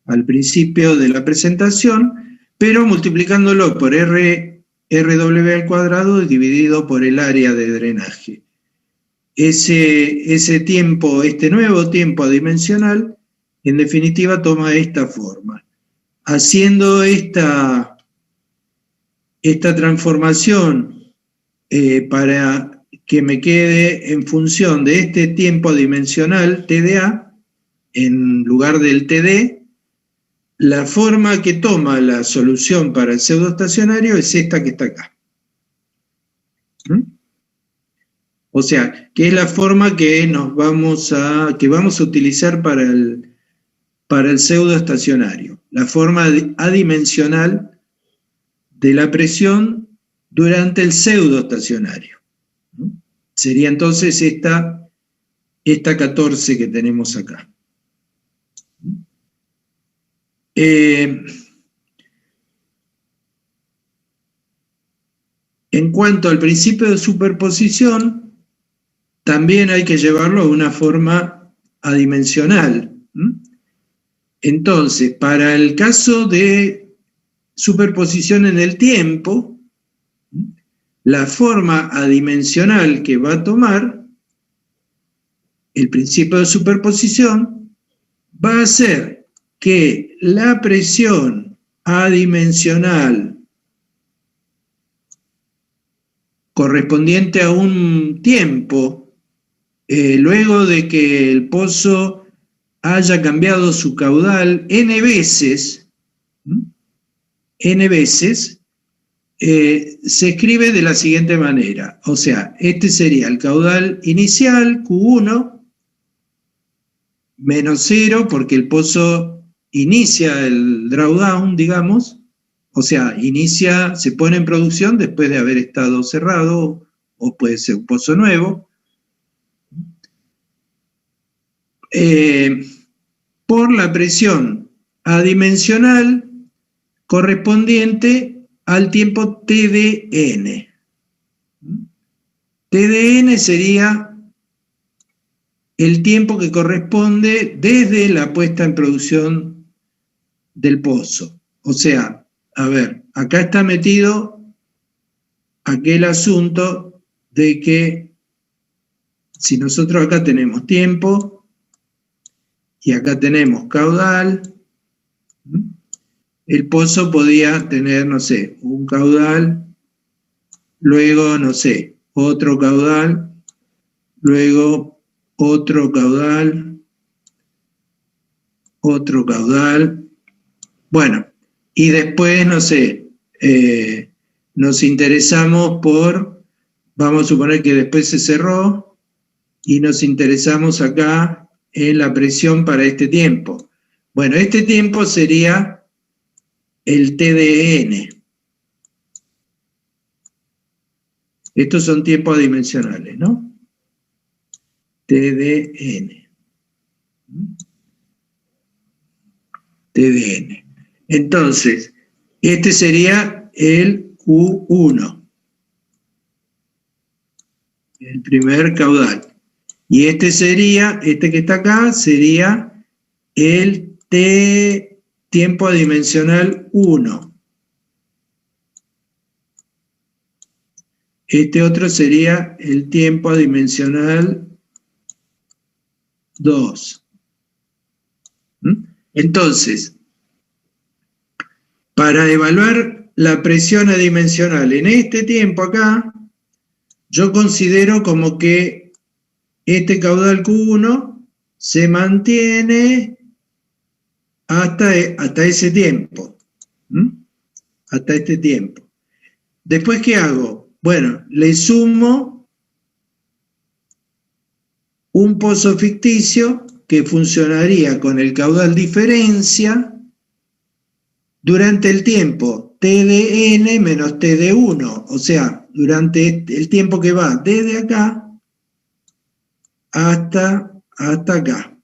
al principio de la presentación, pero multiplicándolo por R RW al cuadrado dividido por el área de drenaje. Ese tiempo, este nuevo tiempo adimensional, en definitiva toma esta forma. Haciendo esta transformación para que me quede en función de este tiempo adimensional TDA, en lugar del TD, la forma que toma la solución para el pseudoestacionario es esta que está acá. O sea, que es la forma que vamos a utilizar para el pseudoestacionario. La forma adimensional de la presión durante el pseudoestacionario. Sería entonces esta 14 que tenemos acá. En cuanto al principio de superposición, también hay que llevarlo a una forma adimensional. Entonces, para el caso de superposición en el tiempo, la forma adimensional que va a tomar el principio de superposición va a ser que la presión adimensional correspondiente a un tiempo, luego de que el pozo haya cambiado su caudal n veces, se escribe de la siguiente manera. O sea, este sería el caudal inicial, Q1, menos 0, porque el pozo inicia el drawdown, digamos, o sea, se pone en producción después de haber estado cerrado, o puede ser un pozo nuevo, por la presión adimensional correspondiente al tiempo TDN. TDN sería el tiempo que corresponde desde la puesta en producción del pozo. O sea, a ver, acá está metido aquel asunto de que si nosotros acá tenemos tiempo y acá tenemos caudal, el pozo podía tener, no sé, un caudal, luego, no sé, otro caudal, luego otro caudal, bueno, y después, no sé, nos interesamos vamos a suponer que después se cerró, y nos interesamos acá en la presión para este tiempo. Bueno, este tiempo sería el TDN. Estos son tiempos adimensionales, ¿no? TDN. Entonces, este sería el Q1, el primer caudal. Y este que está acá, sería el tiempo adimensional 1. Este otro sería el tiempo adimensional 2. Entonces, para evaluar la presión adimensional en este tiempo acá, yo considero como que este caudal Q1 se mantiene hasta ese tiempo. Hasta este tiempo. Después, ¿qué hago? Bueno, le sumo un pozo ficticio que funcionaría con el caudal diferencia durante el tiempo TDN menos TD1, o sea, durante el tiempo que va desde acá hasta acá.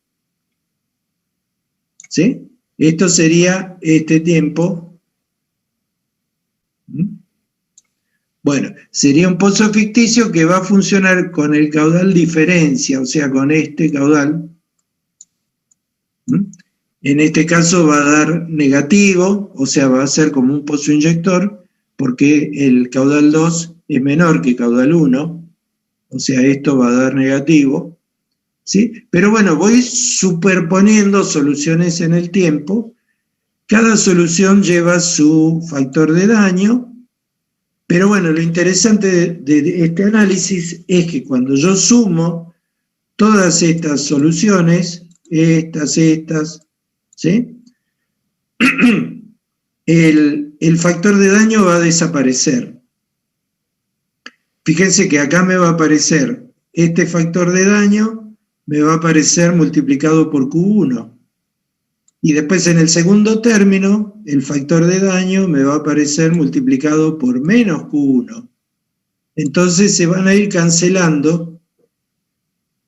¿Sí? Esto sería este tiempo. Bueno, sería un pozo ficticio que va a funcionar con el caudal diferencia, o sea, con este caudal. En este caso va a dar negativo, o sea, va a ser como un pozo inyector, porque el caudal 2 es menor que caudal 1, o sea, esto va a dar negativo, ¿sí? Pero bueno, voy superponiendo soluciones en el tiempo. Cada solución lleva su factor de daño, pero bueno, lo interesante de este análisis es que cuando yo sumo todas estas soluciones, estas, ¿sí? El factor de daño va a desaparecer. Fíjense que acá me va a aparecer este factor de daño, me va a aparecer multiplicado por Q1. Y después en el segundo término, el factor de daño me va a aparecer multiplicado por menos Q1. Entonces se van a ir cancelando,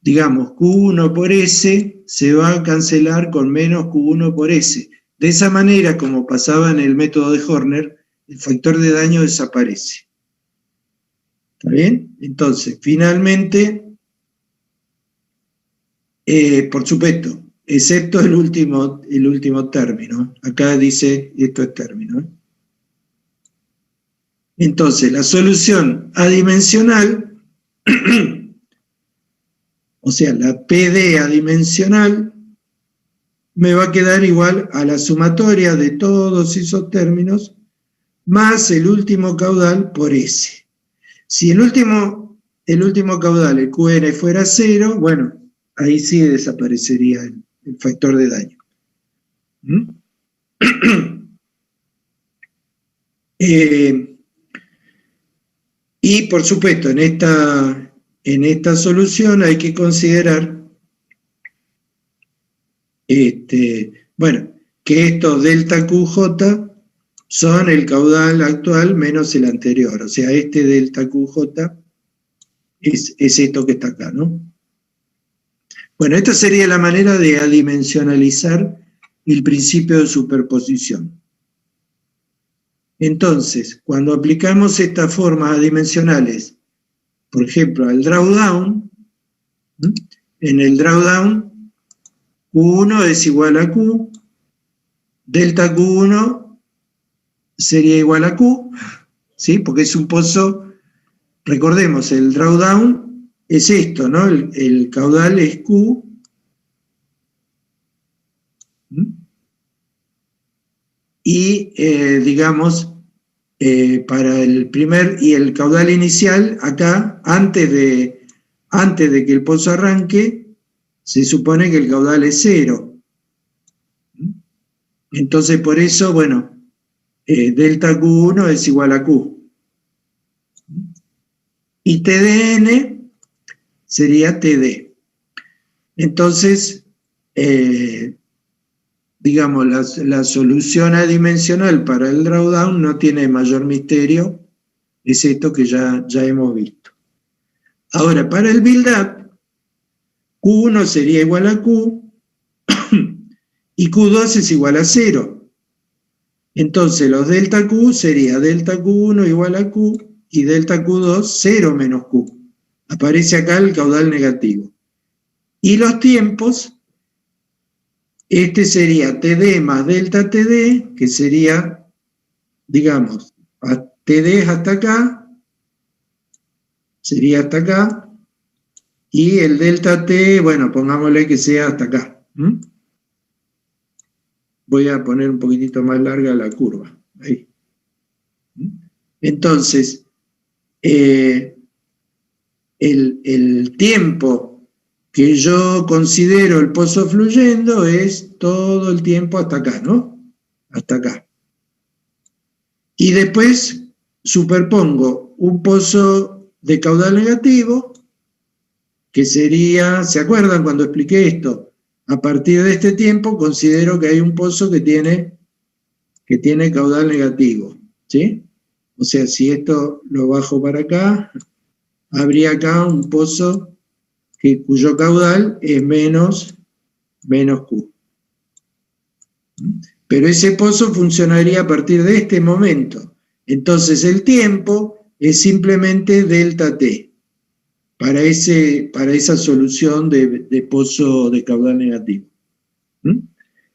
digamos, Q1 por S se va a cancelar con menos Q1 por S. De esa manera, como pasaba en el método de Horner, el factor de daño desaparece. ¿Está bien? Entonces, finalmente, por supuesto, excepto el último término. Acá dice, esto es término. Entonces, la solución adimensional, o sea, la PD adimensional, me va a quedar igual a la sumatoria de todos esos términos, más el último caudal por S. Si el último caudal, el QN, fuera 0, bueno, ahí sí desaparecería el factor de daño. Y por supuesto, en esta solución hay que considerar bueno, que estos delta QJ son el caudal actual menos el anterior. O sea, este delta QJ es esto que está acá, ¿no? Bueno, esta sería la manera de adimensionalizar el principio de superposición. Entonces, cuando aplicamos estas formas adimensionales, por ejemplo, al drawdown, en el drawdown, Q1 es igual a Q, delta Q1 sería igual a Q, ¿sí? Porque es un pozo, recordemos, el drawdown es esto, ¿no? El caudal es Q, y digamos, para el y el caudal inicial, acá, antes de que el pozo arranque, se supone que el caudal es 0. Entonces, por eso, bueno, delta Q1 es igual a Q. Y TDN sería TD. Entonces, digamos, la solución adimensional para el drawdown no tiene mayor misterio, es esto que ya hemos visto. Ahora, para el build-up, Q1 sería igual a Q y Q2 es igual a 0. Entonces los delta Q sería delta Q1 igual a Q y delta Q2 0 menos Q. Aparece acá el caudal negativo. Y los tiempos, este sería TD más delta TD, que sería, digamos, TD es hasta acá, sería hasta acá, y el delta T, bueno, pongámosle que sea hasta acá. Voy a poner un poquitito más larga la curva. Ahí. Entonces, el tiempo que yo considero el pozo fluyendo es todo el tiempo hasta acá, ¿no? Hasta acá. Y después superpongo un pozo de caudal negativo, que sería, ¿se acuerdan cuando expliqué esto? A partir de este tiempo considero que hay un pozo que tiene caudal negativo, ¿sí? O sea, si esto lo bajo para acá, habría acá un pozo cuyo caudal es menos Q. Pero ese pozo funcionaría a partir de este momento. Entonces el tiempo es simplemente delta T. Para esa solución de pozo de caudal negativo.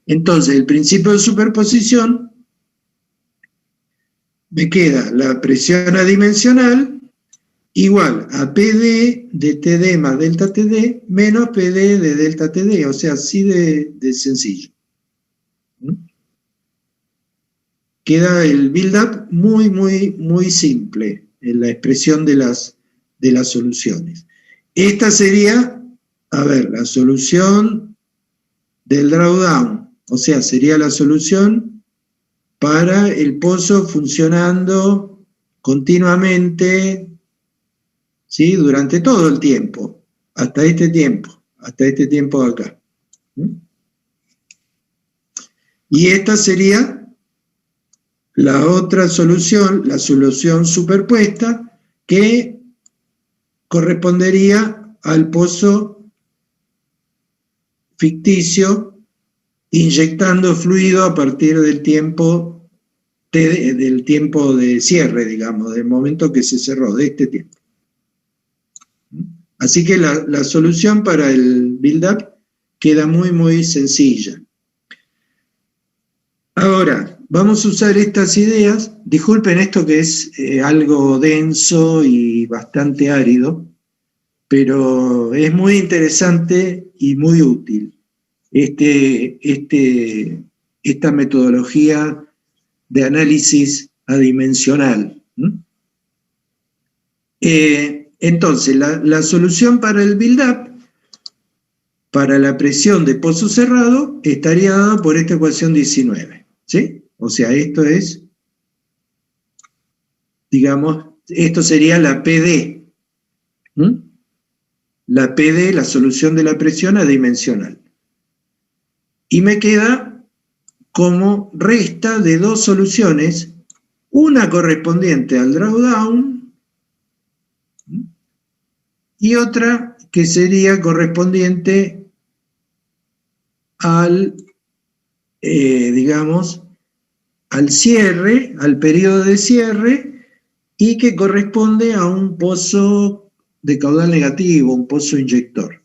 Entonces, el principio de superposición me queda la presión adimensional igual a PD de TD más delta TD menos PD de delta TD, o sea, así de sencillo. Queda el build-up muy, muy, muy simple en la expresión de las soluciones. Esta sería, a ver, la solución del drawdown, o sea, sería la solución para el pozo funcionando continuamente, ¿sí? Durante todo el tiempo, hasta este tiempo de acá. Y esta sería la otra solución, la solución superpuesta, que correspondería al pozo ficticio inyectando fluido a partir del tiempo de cierre, digamos, del momento que se cerró, de este tiempo. Así que la solución para el build-up queda muy, muy sencilla. Ahora, vamos a usar estas ideas. Disculpen esto que es algo denso y bastante árido, pero es muy interesante y muy útil esta metodología de análisis adimensional. Entonces, la solución para el build-up, para la presión de pozo cerrado, estaría dada por esta ecuación 19. ¿Sí? O sea, esto es, digamos, esto sería la PD. La PD, la solución de la presión adimensional. Y me queda como resta de dos soluciones, una correspondiente al drawdown y otra que sería correspondiente al, digamos, al cierre, al periodo de cierre, y que corresponde a un pozo de caudal negativo, un pozo inyector.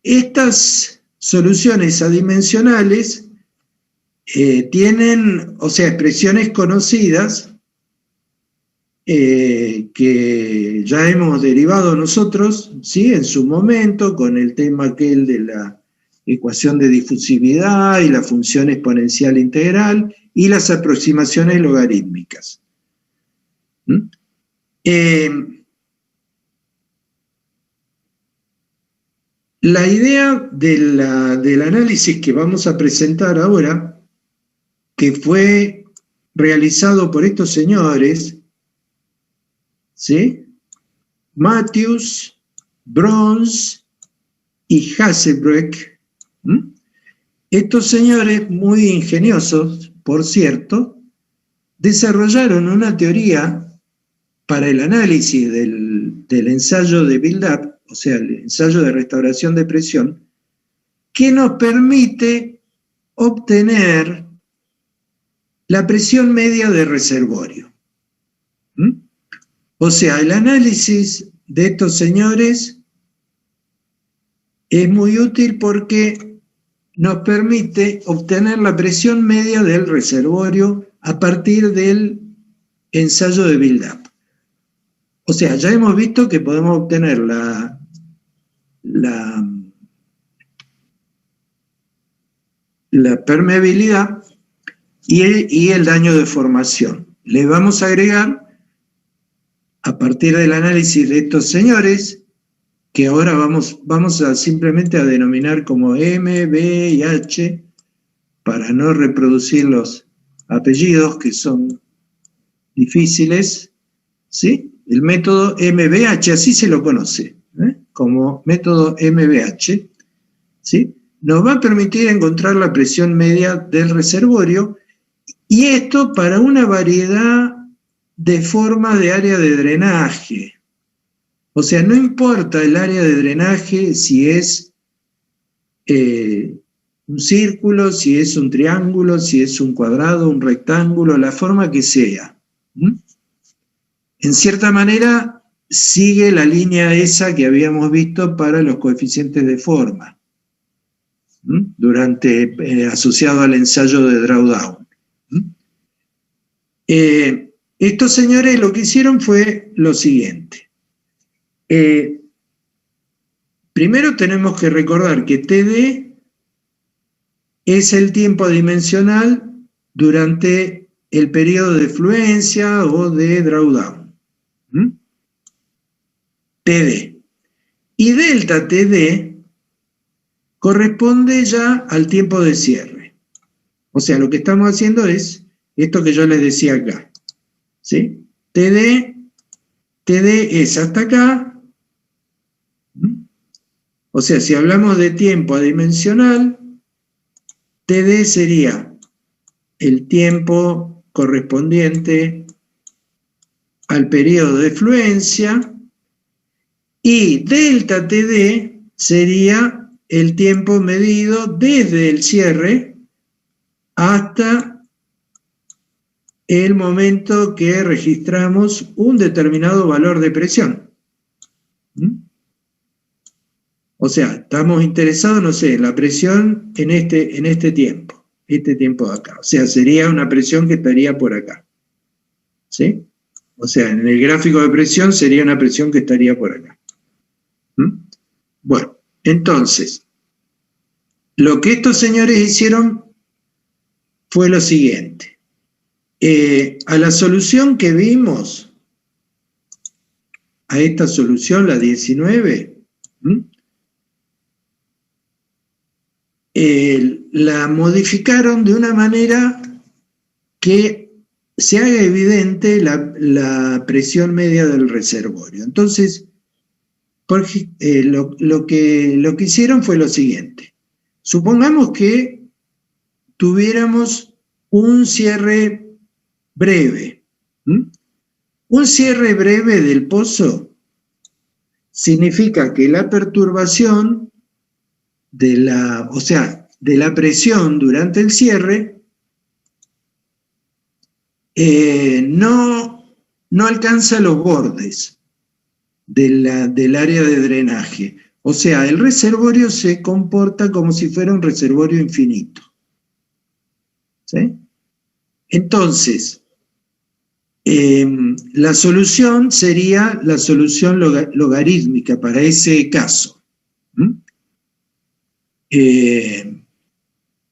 Estas soluciones adimensionales tienen, o sea, expresiones conocidas que ya hemos derivado nosotros, ¿sí? En su momento, con el tema aquel de la ecuación de difusividad y la función exponencial integral y las aproximaciones logarítmicas. La idea del análisis que vamos a presentar ahora, que fue realizado por estos señores, ¿sí? Matthews, Brons y Hasselbroek. Estos señores, muy ingeniosos, por cierto, desarrollaron una teoría para el análisis del ensayo de build-up, o sea, el ensayo de restauración de presión, que nos permite obtener la presión media de reservorio. O sea, el análisis de estos señores es muy útil porque nos permite obtener la presión media del reservorio a partir del ensayo de build-up. O sea, ya hemos visto que podemos obtener la permeabilidad y el daño de formación. Le vamos a agregar, a partir del análisis de estos señores, que ahora vamos a simplemente a denominar como M, B y H, para no reproducir los apellidos que son difíciles, ¿sí? El método MBH, así se lo conoce, como método MBH, ¿sí? Nos va a permitir encontrar la presión media del reservorio, y esto para una variedad de formas de área de drenaje. O sea, no importa el área de drenaje si es un círculo, si es un triángulo, si es un cuadrado, un rectángulo, la forma que sea. En cierta manera, sigue la línea esa que habíamos visto para los coeficientes de forma. asociado al ensayo de drawdown. Estos señores lo que hicieron fue lo siguiente. Primero tenemos que recordar que TD es el tiempo dimensional durante el periodo de fluencia o de drawdown. TD. Y delta TD corresponde ya al tiempo de cierre. O sea, lo que estamos haciendo es esto que yo les decía acá. ¿Sí? TD es hasta acá. O sea, si hablamos de tiempo adimensional, TD sería el tiempo correspondiente al periodo de fluencia y delta TD sería el tiempo medido desde el cierre hasta el momento que registramos un determinado valor de presión. O sea, estamos interesados, no sé, en la presión en este tiempo de acá. O sea, sería una presión que estaría por acá. ¿Sí? O sea, en el gráfico de presión sería una presión que estaría por acá. Bueno, entonces, lo que estos señores hicieron fue lo siguiente. A la solución que vimos, a esta solución, la 19, la modificaron de una manera que se haga evidente la presión media del reservorio. Entonces, lo que hicieron fue lo siguiente. Supongamos que tuviéramos un cierre breve. Un cierre breve del pozo significa que la perturbación de la presión durante el cierre no alcanza los bordes del área de drenaje. O sea, el reservorio se comporta como si fuera un reservorio infinito. ¿Sí? Entonces, la solución sería la solución logarítmica para ese caso.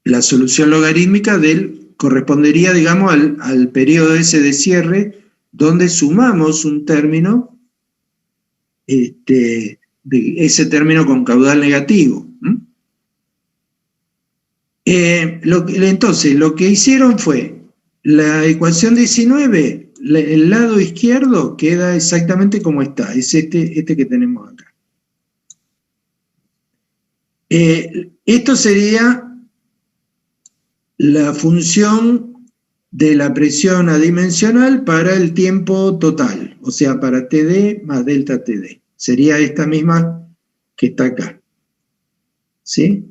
La solución logarítmica correspondería, digamos, al periodo ese de cierre, donde sumamos un término, de ese término con caudal negativo. Entonces, lo que hicieron fue, la ecuación 19, el lado izquierdo queda exactamente como está, es este que tenemos acá. Esto sería la función de la presión adimensional para el tiempo total, o sea, para TD más delta TD. Sería esta misma que está acá. ¿Sí?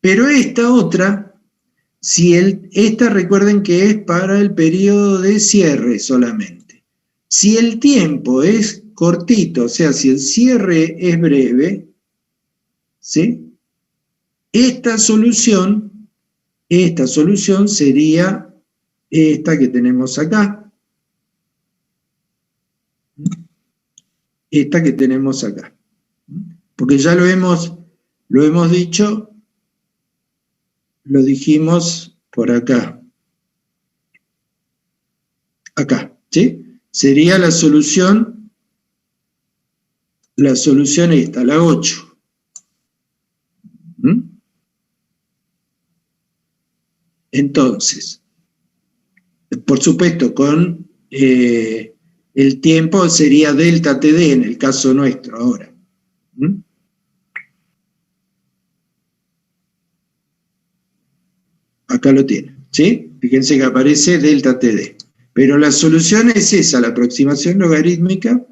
Pero esta otra, esta recuerden que es para el periodo de cierre solamente. Si el tiempo es cortito, o sea, si el cierre es breve, ¿sí? Esta solución sería esta que tenemos acá. Esta que tenemos acá. Porque ya lo hemos dicho, lo dijimos por acá. Acá, ¿sí? Sería la solución esta, la 8. Entonces, por supuesto, con el tiempo sería delta TD en el caso nuestro ahora. Acá lo tienen, ¿sí? Fíjense que aparece delta TD. Pero la solución es esa, la aproximación logarítmica.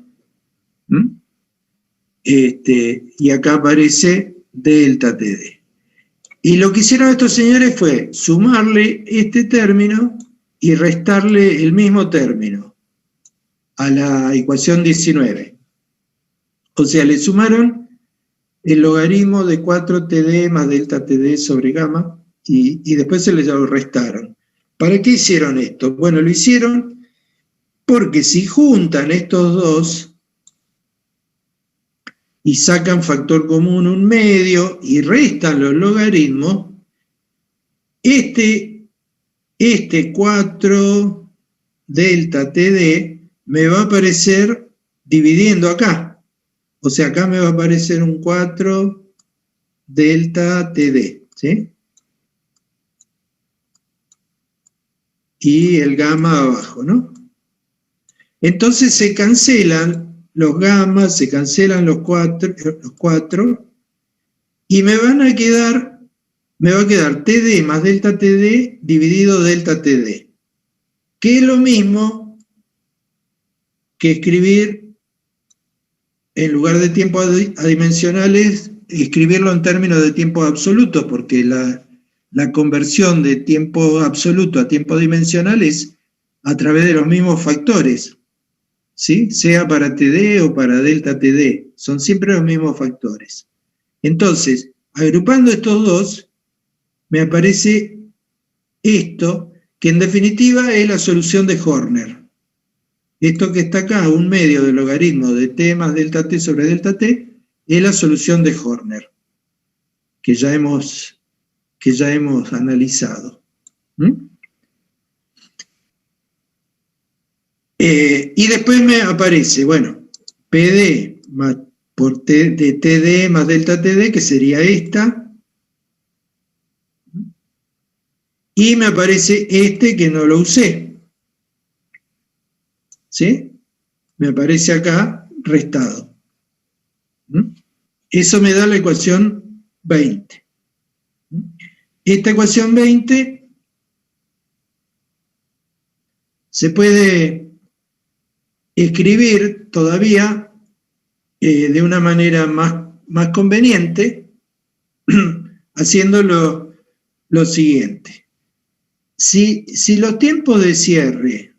Y acá aparece delta TD. Y lo que hicieron estos señores fue sumarle este término y restarle el mismo término a la ecuación 19. O sea, le sumaron el logaritmo de 4TD más delta TD sobre gamma, y después se les lo restaron. ¿Para qué hicieron esto? Bueno, lo hicieron porque si juntan estos dos y sacan factor común 1/2 y restan los logaritmos, este 4 delta TD me va a aparecer dividiendo acá. O sea, acá me va a aparecer un 4 delta TD, ¿sí? Y el gamma abajo, ¿no? Entonces se cancelan los gammas, se cancelan los 4 y me va a quedar TD más delta TD dividido delta TD, que es lo mismo que escribir, en lugar de tiempos adimensionales, escribirlo en términos de tiempos absolutos, porque la conversión de tiempo absoluto a tiempo dimensional es a través de los mismos factores, ¿sí? Sea para TD o para delta TD, son siempre los mismos factores. Entonces, agrupando estos dos, me aparece esto, que en definitiva es la solución de Horner. Esto que está acá, 1/2 del logaritmo de t más delta t sobre delta t, es la solución de Horner, que ya hemos analizado. Y después me aparece, bueno, PD por t de TD más delta TD, que sería esta, y me aparece este que no lo usé, ¿sí? Me aparece acá restado. Eso me da la ecuación 20. Esta ecuación 20 se puede escribir todavía de una manera más conveniente, haciendo lo siguiente. Si los tiempos de cierre,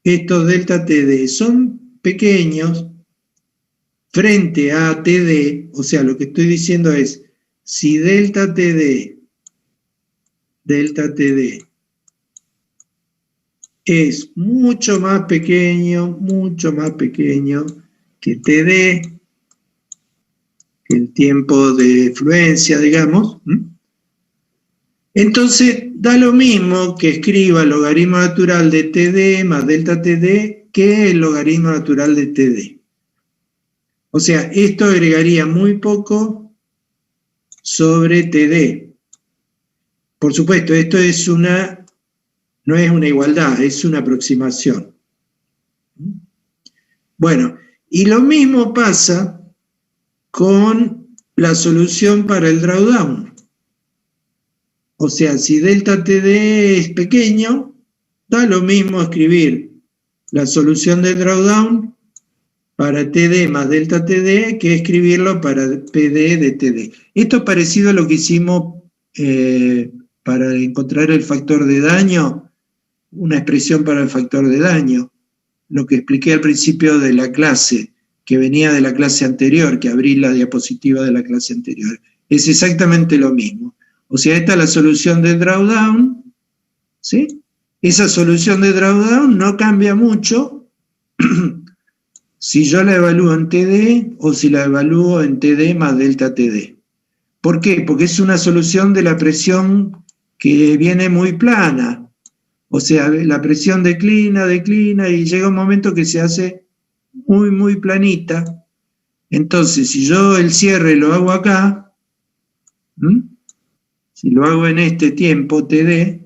estos delta TD, son pequeños frente a TD, o sea, lo que estoy diciendo es, si delta TD es mucho más pequeño que TD, que el tiempo de fluencia, digamos, entonces da lo mismo que escriba el logaritmo natural de TD más delta TD que el logaritmo natural de TD. O sea, esto agregaría muy poco sobre TD. Por supuesto, esto no es una igualdad, es una aproximación. Bueno, y lo mismo pasa con la solución para el drawdown. O sea, si delta TD es pequeño, da lo mismo escribir la solución del drawdown para TD más delta TD que escribirlo para PD de TD. Esto es parecido a lo que hicimos para encontrar el factor de daño, una expresión para el factor de daño, lo que expliqué al principio de la clase, que venía de la clase anterior, que abrí la diapositiva de la clase anterior. Es exactamente lo mismo. O sea, esta es la solución del drawdown, ¿sí? Esa solución de drawdown no cambia mucho si yo la evalúo en TD o si la evalúo en TD más delta TD. ¿Por qué? Porque es una solución de la presión que viene muy plana. O sea, la presión declina y llega un momento que se hace muy planita. Entonces, si yo el cierre lo hago acá, si lo hago en este tiempo TD,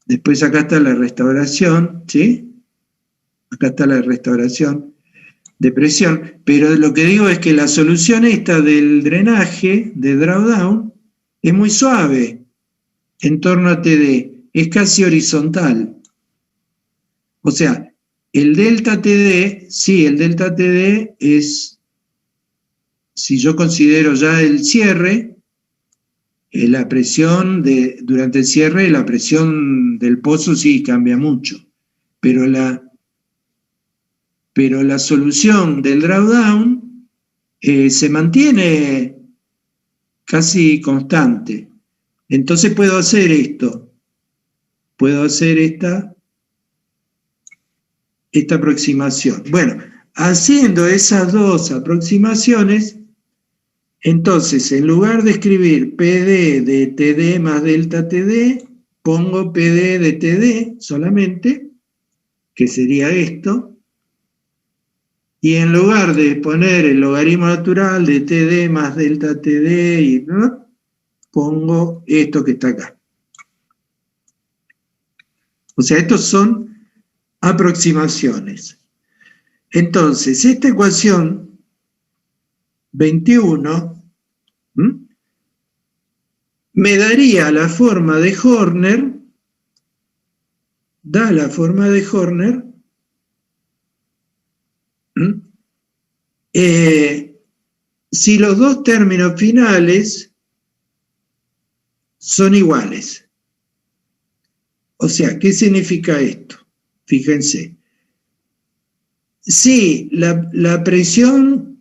después acá está la restauración, ¿sí? Acá está la restauración de presión, pero lo que digo es que la solución esta del drenaje, de drawdown, es muy suave en torno a TD, es casi horizontal. O sea, el delta TD, sí, el delta TD es, si yo considero ya el cierre, la presión durante el cierre, la presión del pozo sí cambia mucho, pero la solución del drawdown se mantiene casi constante. Entonces puedo hacer esto. Puedo hacer esta aproximación. Bueno, haciendo esas dos aproximaciones, entonces en lugar de escribir PD de TD más delta TD, pongo PD de TD solamente, que sería esto, y en lugar de poner el logaritmo natural de TD más delta TD, y, ¿no?, pongo esto que está acá. O sea, estos son aproximaciones. Entonces, esta ecuación 21 me daría la forma de Horner, da la forma de Horner, si los dos términos finales son iguales. O sea, ¿qué significa esto? Fíjense. Si la presión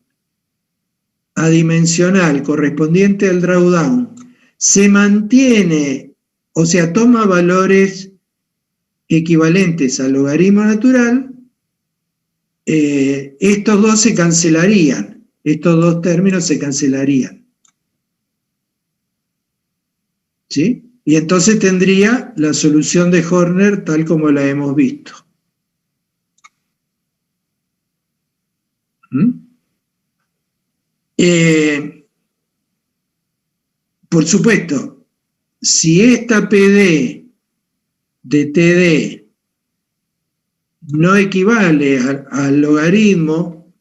adimensional correspondiente al drawdown se mantiene, o sea, toma valores equivalentes al logaritmo natural, estos dos se cancelarían, estos dos términos se cancelarían. ¿Sí? Y entonces tendría la solución de Horner tal como la hemos visto. Por supuesto, si esta PD de TD no equivale al logaritmo,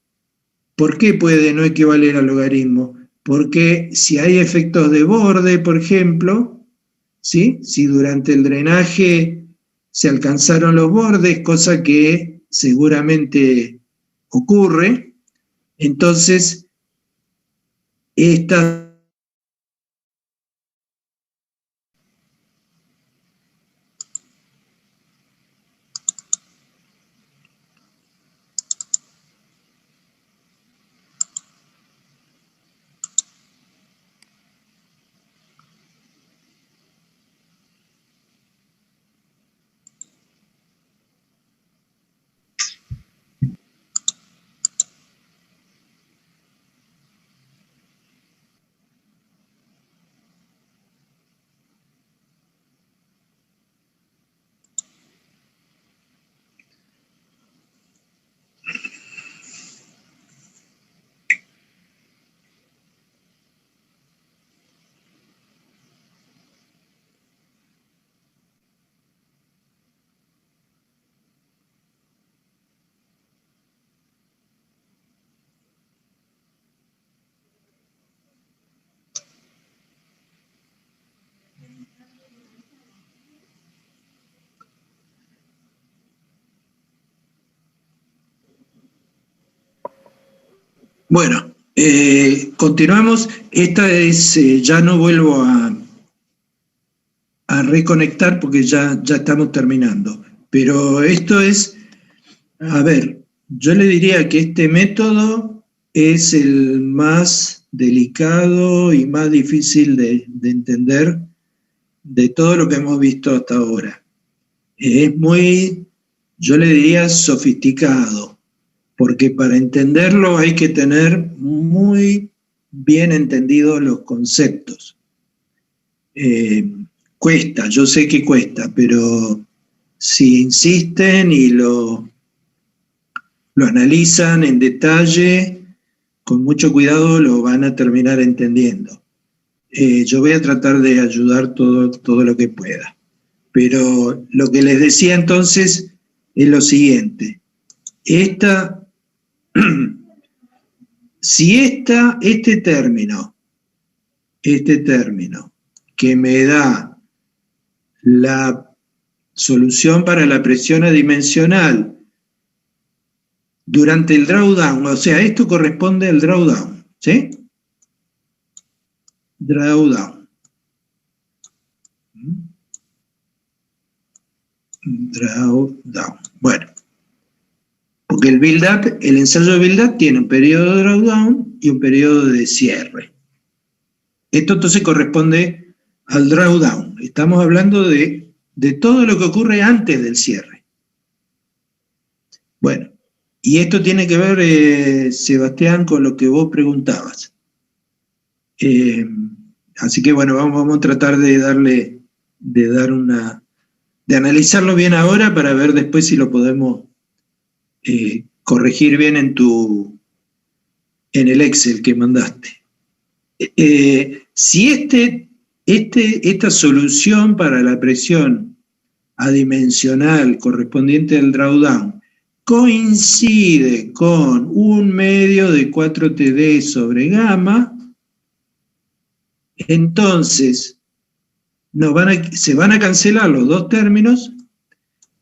¿por qué puede no equivaler al logaritmo? Porque si hay efectos de borde, por ejemplo, ¿sí?, si durante el drenaje se alcanzaron los bordes, cosa que seguramente ocurre, entonces esta bueno, continuamos. Esta es, ya no vuelvo a reconectar porque ya estamos terminando. Pero esto es, a ver, yo le diría que este método es el más delicado y más difícil de entender de todo lo que hemos visto hasta ahora. Es muy, yo le diría, sofisticado, porque para entenderlo hay que tener muy bien entendidos los conceptos. Cuesta, yo sé que cuesta, pero si insisten y lo analizan en detalle, con mucho cuidado lo van a terminar entendiendo. Yo voy a tratar de ayudar todo lo que pueda. Pero lo que les decía entonces es lo siguiente. Si este término que me da la solución para la presión adimensional durante el drawdown, o sea, esto corresponde al drawdown, ¿sí? Drawdown. Bueno, Porque el build-up, el ensayo de build-up tiene un periodo de drawdown y un periodo de cierre. Esto entonces corresponde al drawdown. Estamos hablando de todo lo que ocurre antes del cierre. Bueno, y esto tiene que ver, Sebastián, con lo que vos preguntabas. Así que bueno, vamos a tratar de analizarlo bien ahora para ver después si lo podemos corregir bien en el Excel que mandaste. Si esta solución para la presión adimensional correspondiente al drawdown coincide con un medio de 4TD sobre gamma, entonces se van a cancelar los dos términos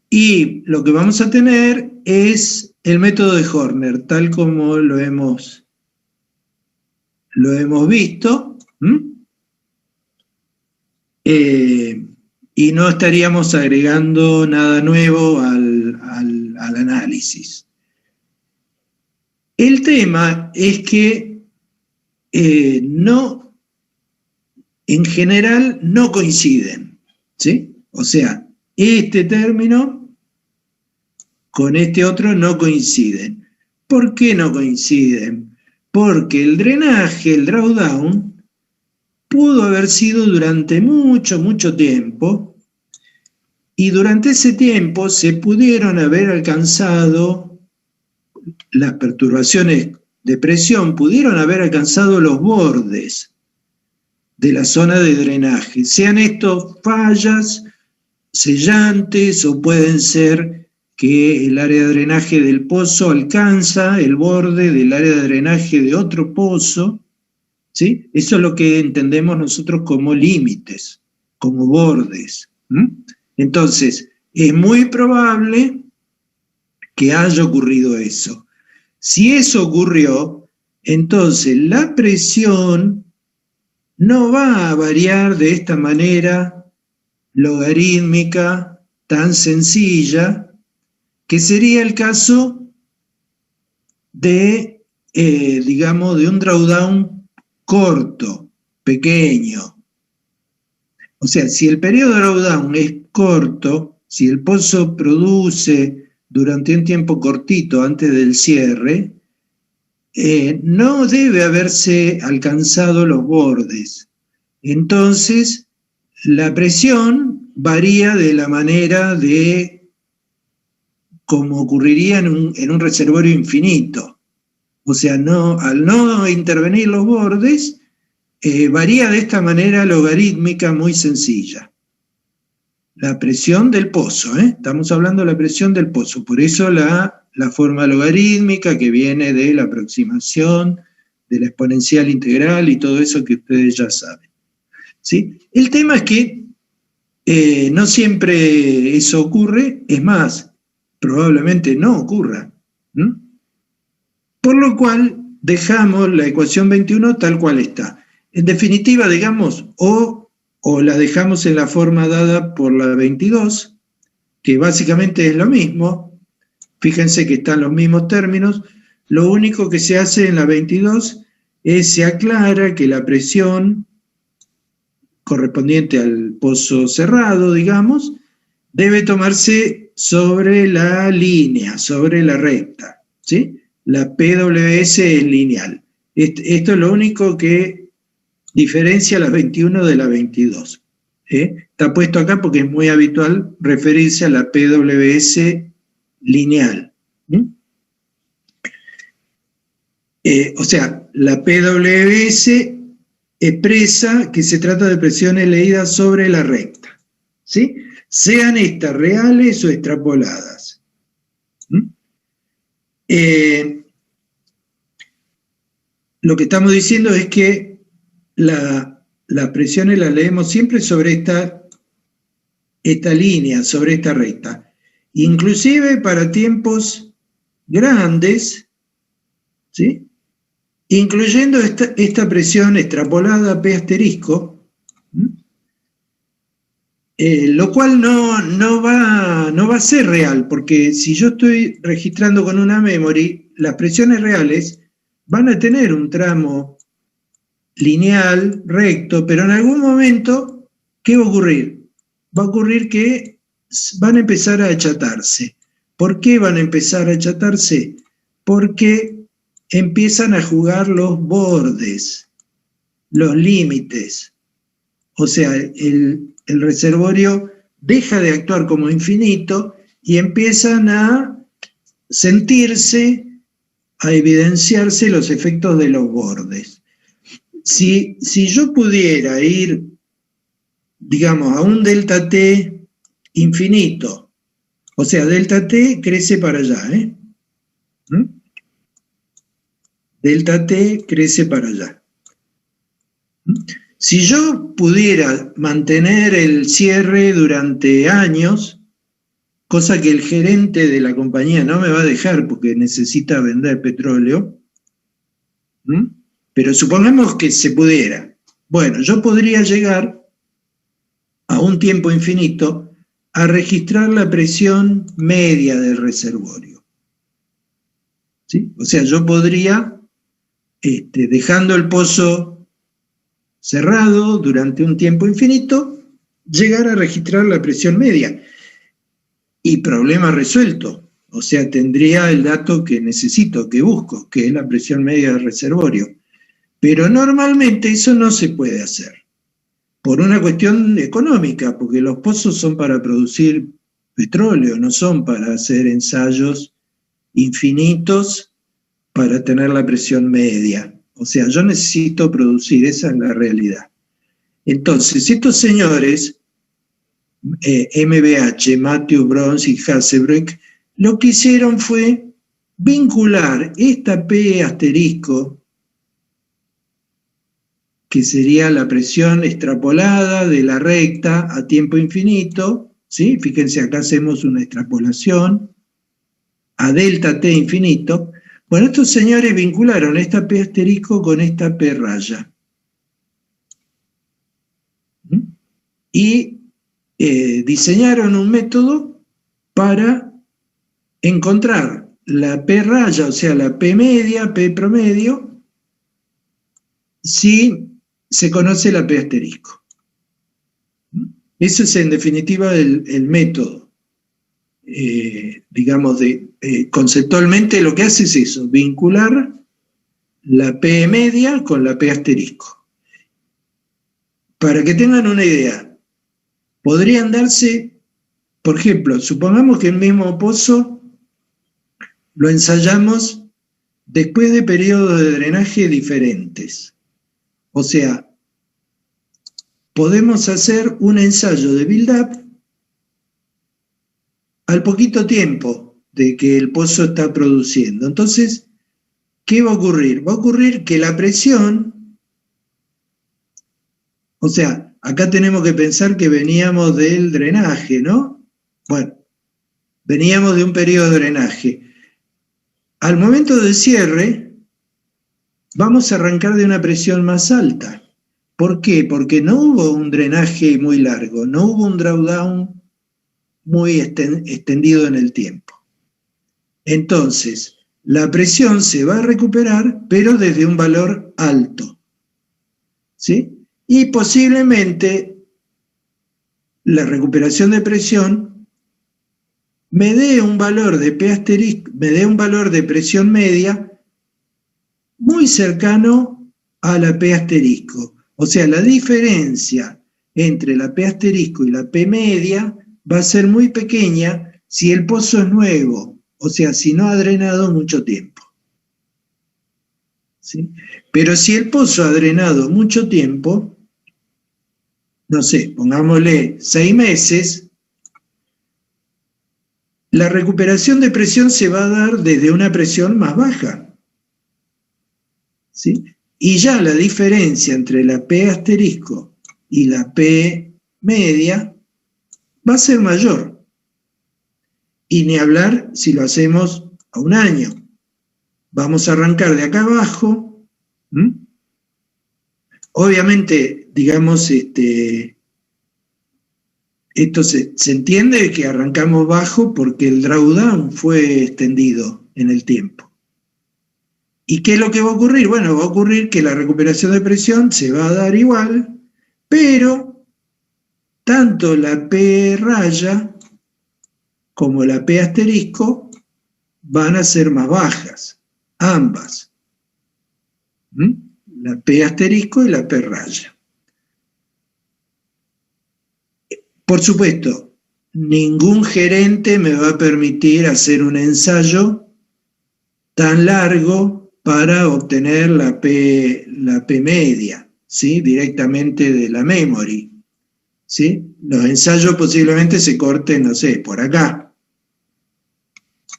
y lo que vamos a tener es el método de Horner, tal como lo hemos visto, y no estaríamos agregando nada nuevo al análisis. El tema es que en general no coinciden, ¿sí? O sea, este término con este otro no coinciden. ¿Por qué no coinciden? Porque el drenaje, el drawdown, pudo haber sido durante mucho, mucho tiempo, y durante ese tiempo se pudieron haber alcanzado las perturbaciones de presión, pudieron haber alcanzado los bordes de la zona de drenaje, sean estos fallas sellantes o pueden ser que el área de drenaje del pozo alcanza el borde del área de drenaje de otro pozo, ¿sí? Eso es lo que entendemos nosotros como límites, como bordes. Entonces, es muy probable que haya ocurrido eso. Si eso ocurrió, entonces la presión no va a variar de esta manera logarítmica tan sencilla, que sería el caso de, digamos, de un drawdown corto, pequeño. O sea, si el periodo de drawdown es corto, si el pozo produce durante un tiempo cortito antes del cierre, no debe haberse alcanzado los bordes. Entonces, la presión varía de la manera de como ocurriría en un reservorio infinito. O sea, al no intervenir los bordes, varía de esta manera logarítmica muy sencilla. La presión del pozo, estamos hablando de la presión del pozo, por eso la forma logarítmica que viene de la aproximación, de la exponencial integral y todo eso que ustedes ya saben. ¿Sí? El tema es que no siempre eso ocurre, es más, probablemente no ocurra. Por lo cual dejamos la ecuación 21 tal cual está. En definitiva, digamos, o la dejamos en la forma dada por la 22, que básicamente es lo mismo. Fíjense que están los mismos términos. Lo único que se hace en la 22 es se aclara que la presión correspondiente al pozo cerrado, digamos, debe tomarse sobre la línea, sobre la recta, ¿sí? La PWS es lineal. Esto es lo único que diferencia la 21 de la 22. Está puesto acá porque es muy habitual referirse a la PWS lineal. O sea, la PWS expresa que se trata de presiones leídas sobre la recta, ¿sí? Sean estas reales o extrapoladas. Lo que estamos diciendo es que las presiones las leemos siempre sobre esta línea, sobre esta recta. Inclusive para tiempos grandes, ¿sí? Incluyendo esta presión extrapolada P asterisco, Lo cual no va a ser real, porque si yo estoy registrando con una memory, las presiones reales van a tener un tramo lineal, recto, pero en algún momento, ¿qué va a ocurrir? Va a ocurrir que van a empezar a achatarse. ¿Por qué van a empezar a achatarse? Porque empiezan a jugar los bordes, los límites. O sea, el reservorio deja de actuar como infinito y empiezan a sentirse, a evidenciarse los efectos de los bordes. Si yo pudiera ir, digamos, a un delta T infinito, o sea, delta T crece para allá, ¿eh? Delta T crece para allá. Si yo pudiera mantener el cierre durante años, cosa que el gerente de la compañía no me va a dejar porque necesita vender petróleo, pero supongamos que se pudiera. Bueno, yo podría llegar a un tiempo infinito a registrar la presión media del reservorio. ¿Sí? O sea, yo podría, dejando el pozo cerrado durante un tiempo infinito, llegar a registrar la presión media. Y problema resuelto. O sea, tendría el dato que necesito, que busco, que es la presión media del reservorio. Pero normalmente eso no se puede hacer, por una cuestión económica, porque los pozos son para producir petróleo, no son para hacer ensayos infinitos para tener la presión media. O sea, yo necesito producir, esa es la realidad. Entonces, estos señores, MBH, Matthew, Brons y Hasselbeck, lo que hicieron fue vincular esta P asterisco, que sería la presión extrapolada de la recta a tiempo infinito, ¿sí? Fíjense, acá hacemos una extrapolación a delta T infinito. Bueno, estos señores vincularon esta P asterisco con esta P raya. Y diseñaron un método para encontrar la P raya, o sea, la P media, P promedio, si se conoce la P asterisco. Eso es en definitiva el método. Digamos, conceptualmente lo que hace es eso, vincular la P media con la P asterisco. Para que tengan una idea, podrían darse, por ejemplo, supongamos que el mismo pozo lo ensayamos después de periodos de drenaje diferentes. O sea, podemos hacer un ensayo de build-up al poquito tiempo de que el pozo está produciendo. Entonces, ¿qué va a ocurrir? Va a ocurrir que la presión, o sea, acá tenemos que pensar que veníamos del drenaje, ¿no? Bueno, veníamos de un periodo de drenaje. Al momento del cierre, vamos a arrancar de una presión más alta. ¿Por qué? Porque no hubo un drenaje muy largo, no hubo un drawdown muy extendido en el tiempo. Entonces, la presión se va a recuperar, pero desde un valor alto. ¿Sí? Y posiblemente la recuperación de presión me dé un valor de P asterisco, me dé un valor de presión media muy cercano a la P asterisco. O sea, la diferencia entre la P asterisco y la P media va a ser muy pequeña si el pozo es nuevo, o sea, si no ha drenado mucho tiempo. ¿Sí? Pero si el pozo ha drenado mucho tiempo, no sé, pongámosle 6 meses, la recuperación de presión se va a dar desde una presión más baja. ¿Sí? Y ya la diferencia entre la P asterisco y la P media va a ser mayor. Y ni hablar si lo hacemos a un año. Vamos a arrancar de acá abajo. Obviamente, digamos, Entonces, se entiende que arrancamos bajo porque el drawdown fue extendido en el tiempo. ¿Y qué es lo que va a ocurrir? Bueno, va a ocurrir que la recuperación de presión se va a dar igual, pero tanto la P raya como la P asterisco van a ser más bajas, ambas. La P asterisco y la P raya. Por supuesto, ningún gerente me va a permitir hacer un ensayo tan largo para obtener la P media, ¿sí? Directamente de la memory, ¿sí? Los ensayos posiblemente se corten, no sé, por acá.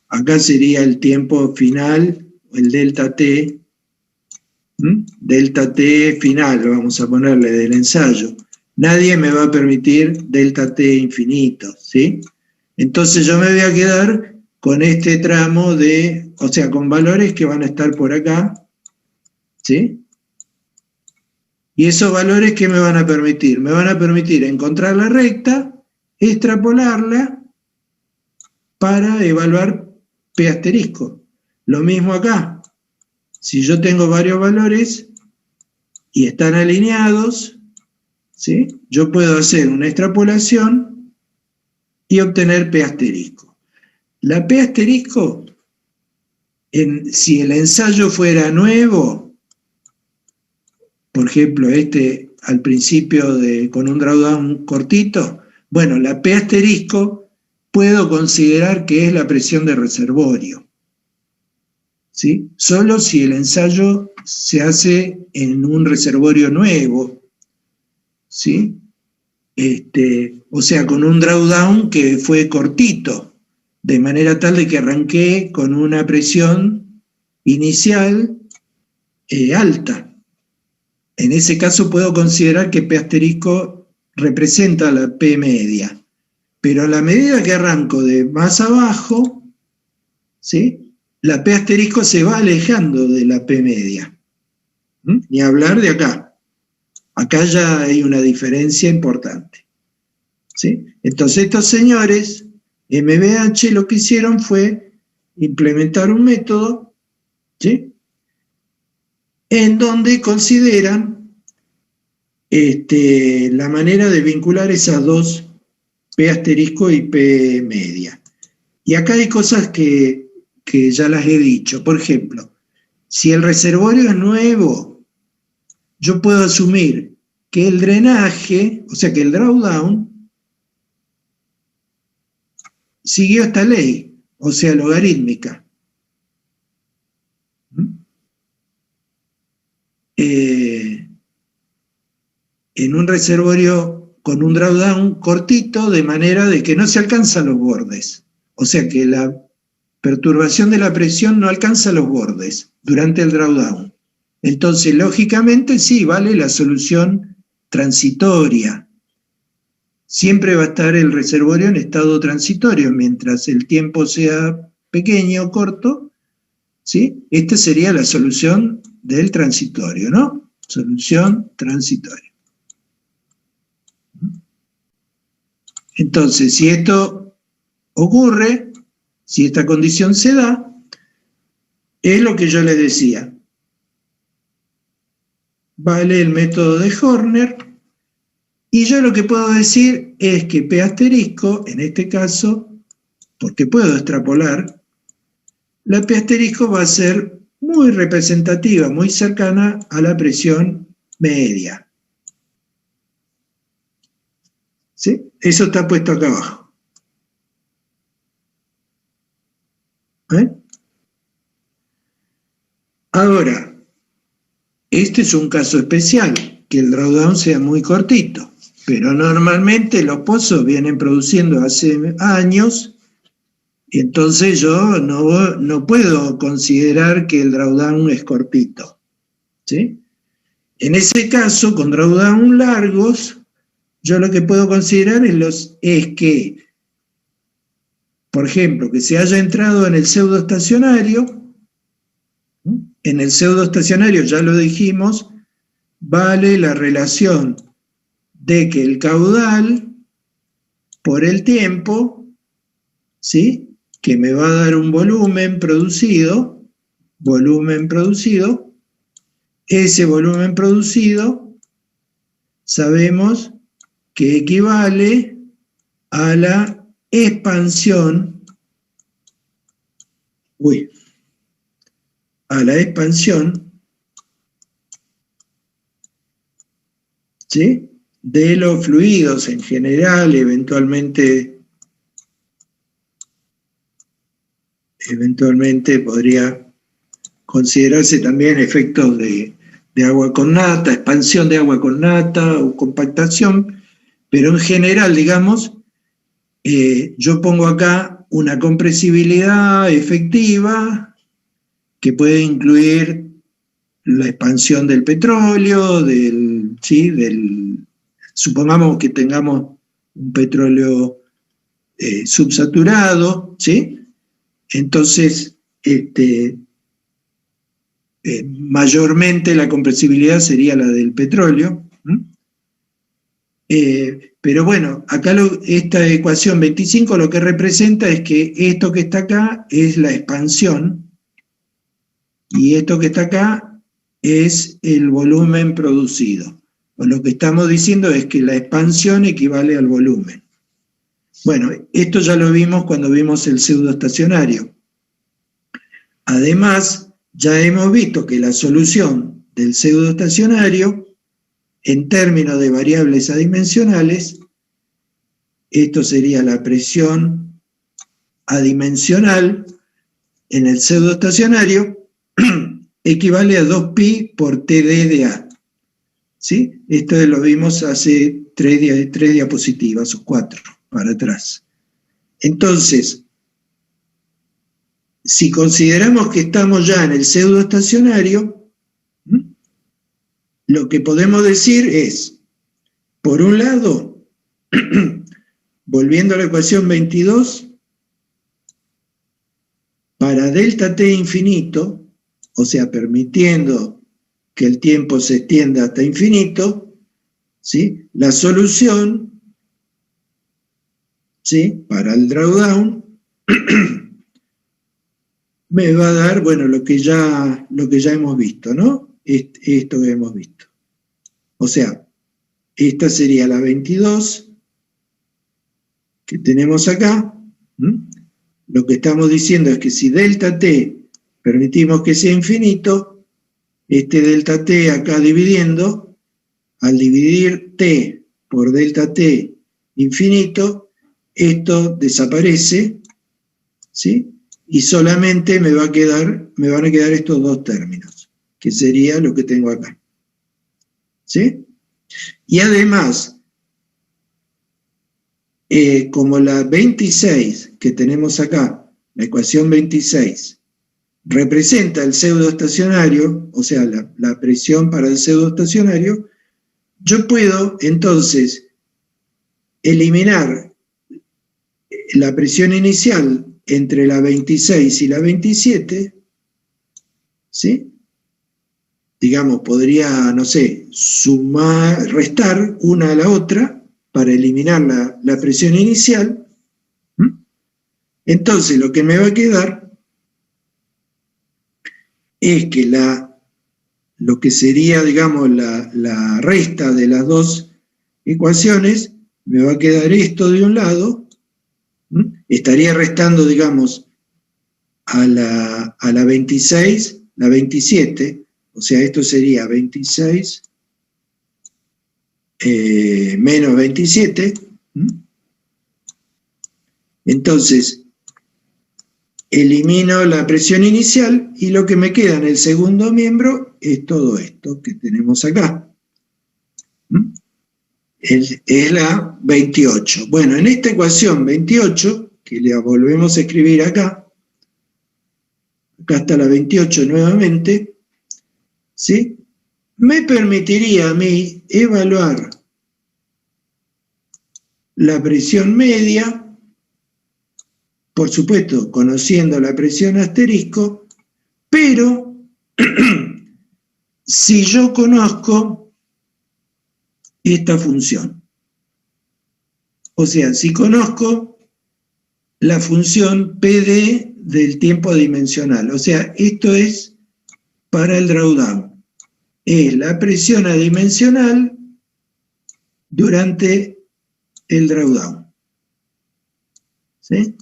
Acá sería el tiempo final, el delta T, delta T final, vamos a ponerle, del ensayo. Nadie me va a permitir delta T infinito, ¿sí? Entonces yo me voy a quedar con este tramo de, o sea, con valores que van a estar por acá, ¿sí? Y esos valores, ¿qué me van a permitir? Me van a permitir encontrar la recta, extrapolarla para evaluar P asterisco. Lo mismo acá. Si yo tengo varios valores y están alineados, ¿sí? Yo puedo hacer una extrapolación y obtener P asterisco. La P asterisco, si el ensayo fuera nuevo, por ejemplo, al principio con un drawdown cortito, bueno, la P asterisco puedo considerar que es la presión de reservorio, ¿sí? Solo si el ensayo se hace en un reservorio nuevo, ¿sí? O sea, con un drawdown que fue cortito, de manera tal de que arranqué con una presión inicial alta. En ese caso puedo considerar que P asterisco representa la P media. Pero a la medida que arranco de más abajo, ¿sí? La P asterisco se va alejando de la P media. Ni hablar de acá. Acá ya hay una diferencia importante, ¿sí? Entonces estos señores, MBH, lo que hicieron fue implementar un método, ¿sí? En donde consideran la manera de vincular esas dos, P asterisco y P media. Y acá hay cosas que ya las he dicho. Por ejemplo, si el reservorio es nuevo, yo puedo asumir que el drenaje, o sea que el drawdown, siguió esta ley, o sea, logarítmica. En un reservorio con un drawdown cortito, de manera de que no se alcanzan los bordes. O sea que la perturbación de la presión no alcanza los bordes durante el drawdown. Entonces, lógicamente, sí, vale la solución transitoria. Siempre va a estar el reservorio en estado transitorio, mientras el tiempo sea pequeño o corto, ¿sí? Esta sería la solución del transitorio, ¿no? Solución transitoria. Entonces, si esto ocurre, si esta condición se da, es lo que yo les decía. Vale el método de Horner, y yo lo que puedo decir es que P asterisco, en este caso, porque puedo extrapolar, la P asterisco va a ser muy representativa, muy cercana a la presión media. ¿Sí? Eso está puesto acá abajo. Ahora, este es un caso especial, que el drawdown sea muy cortito, pero normalmente los pozos vienen produciendo hace años, y entonces yo no puedo considerar que el drawdown es cortito, ¿sí? En ese caso, con drawdown largos, yo lo que puedo considerar es que, por ejemplo, que se haya entrado en el pseudoestacionario. En el pseudoestacionario, ya lo dijimos, vale la relación de que el caudal por el tiempo, ¿sí? Que me va a dar un volumen producido. Ese volumen producido sabemos que equivale a la expansión, ¿sí? De los fluidos en general, eventualmente podría considerarse también efectos de agua con nata, expansión de agua con nata o compactación, pero en general, digamos, yo pongo acá una compresibilidad efectiva que puede incluir la expansión del petróleo, supongamos que tengamos un petróleo subsaturado, ¿sí? Entonces, mayormente la compresibilidad sería la del petróleo. Pero bueno, acá esta ecuación 25 lo que representa es que esto que está acá es la expansión y esto que está acá es el volumen producido. O lo que estamos diciendo es que la expansión equivale al volumen. Bueno, esto ya lo vimos cuando vimos el pseudoestacionario. Además, ya hemos visto que la solución del pseudoestacionario, en términos de variables adimensionales, esto sería la presión adimensional en el pseudoestacionario, equivale a 2pi por TD de A. ¿Sí? Esto lo vimos hace 3 diapositivas o 4 para atrás. Entonces, si consideramos que estamos ya en el pseudoestacionario, lo que podemos decir es, por un lado, volviendo a la ecuación 22, para delta t infinito, o sea, permitiendo que el tiempo se extienda hasta infinito, ¿sí? La solución, ¿sí? Para el drawdown, me va a dar, bueno, lo que ya hemos visto, ¿no? Esto que hemos visto. O sea, esta sería la 22 que tenemos acá. Lo que estamos diciendo es que si delta t permitimos que sea infinito, este delta t acá dividiendo, al dividir t por delta t infinito, esto desaparece, ¿sí? Y solamente me van a quedar estos dos términos, que sería lo que tengo acá. ¿Sí? Y además, como la 26 que tenemos acá, la ecuación 26, representa el pseudoestacionario, o sea, la presión para el pseudoestacionario, yo puedo entonces eliminar la presión inicial entre la 26 y la 27, ¿sí? Digamos, podría, no sé, sumar, restar una a la otra para eliminar la presión inicial. Entonces, lo que me va a quedar es que lo que sería, digamos, la resta de las dos ecuaciones, me va a quedar esto de un lado. Estaría restando, digamos, a la 26, la 27, o sea, esto sería 26 menos 27. Entonces, elimino la presión inicial y lo que me queda en el segundo miembro es todo esto que tenemos acá. Es la 28. Bueno, en esta ecuación 28, que la volvemos a escribir acá está la 28 nuevamente, ¿sí? Me permitiría a mí evaluar la presión media, por supuesto, conociendo la presión asterisco, pero si yo conozco esta función. O sea, si conozco la función PD del tiempo dimensional, o sea, esto es para el drawdown, es la presión adimensional durante el drawdown, ¿sí?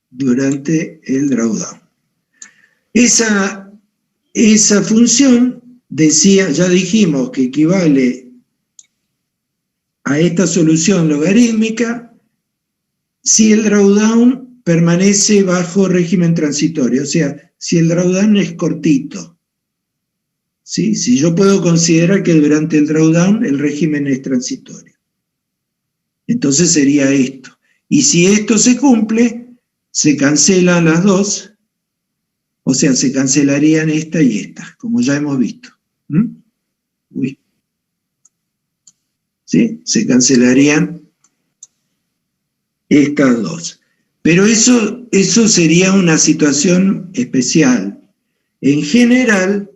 Durante el drawdown. Esa función, ya dijimos que equivale a esta solución logarítmica si el drawdown permanece bajo régimen transitorio, o sea, si el drawdown es cortito. ¿Sí? Si yo puedo considerar que durante el drawdown el régimen es transitorio. Entonces sería esto. Y si esto se cumple, se cancelan las dos, o sea, se cancelarían esta y esta, como ya hemos visto. Uy. ¿Sí? Se cancelarían estas dos. Pero eso sería una situación especial. En general,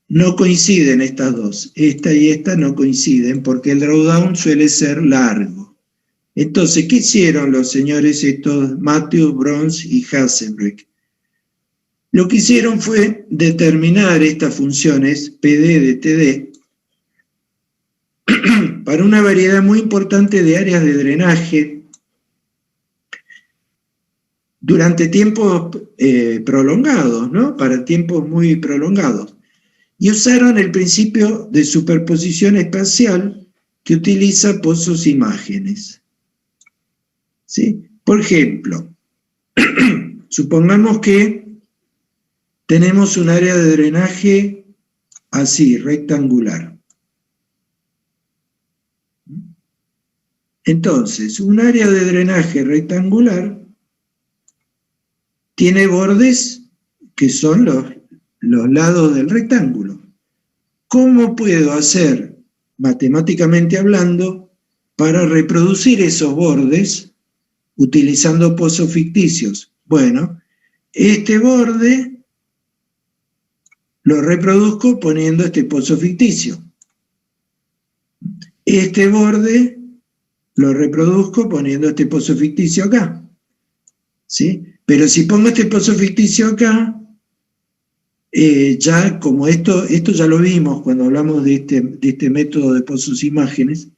no coinciden estas dos. Esta y esta no coinciden porque el drawdown suele ser largo. Entonces, ¿qué hicieron los señores estos, Matthews, Brons y Hasenbeck? Lo que hicieron fue determinar estas funciones PD de TD para una variedad muy importante de áreas de drenaje durante tiempos prolongados, ¿no? Para tiempos muy prolongados. Y usaron el principio de superposición espacial que utiliza pozos imágenes. ¿Sí? Por ejemplo, supongamos que tenemos un área de drenaje así, rectangular. Entonces, un área de drenaje rectangular tiene bordes que son los lados del rectángulo. ¿Cómo puedo hacer, matemáticamente hablando, para reproducir esos bordes utilizando pozos ficticios? Bueno, este borde lo reproduzco poniendo este pozo ficticio. Este borde lo reproduzco poniendo este pozo ficticio acá. ¿Sí? Pero si pongo este pozo ficticio acá, ya como esto ya lo vimos cuando hablamos de este método de pozos imágenes,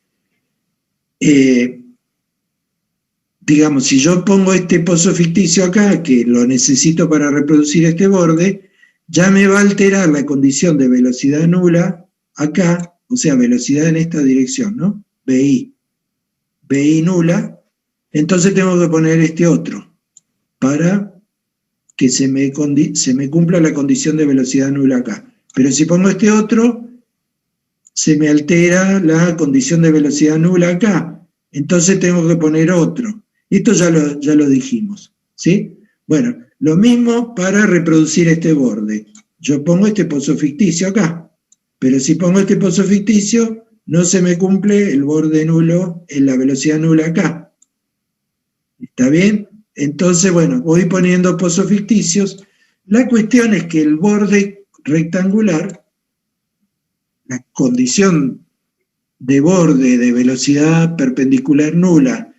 digamos, si yo pongo este pozo ficticio acá, que lo necesito para reproducir este borde, ya me va a alterar la condición de velocidad nula acá, o sea, velocidad en esta dirección, ¿no? BI nula, entonces tengo que poner este otro, para que se me cumpla la condición de velocidad nula acá. Pero si pongo este otro, se me altera la condición de velocidad nula acá, entonces tengo que poner otro. Esto ya lo dijimos, ¿sí? Bueno, lo mismo para reproducir este borde. Yo pongo este pozo ficticio acá, pero si pongo este pozo ficticio, no se me cumple el borde nulo en la velocidad nula acá. ¿Está bien? Entonces, bueno, voy poniendo pozos ficticios. La cuestión es que el borde rectangular, la condición de borde de velocidad perpendicular nula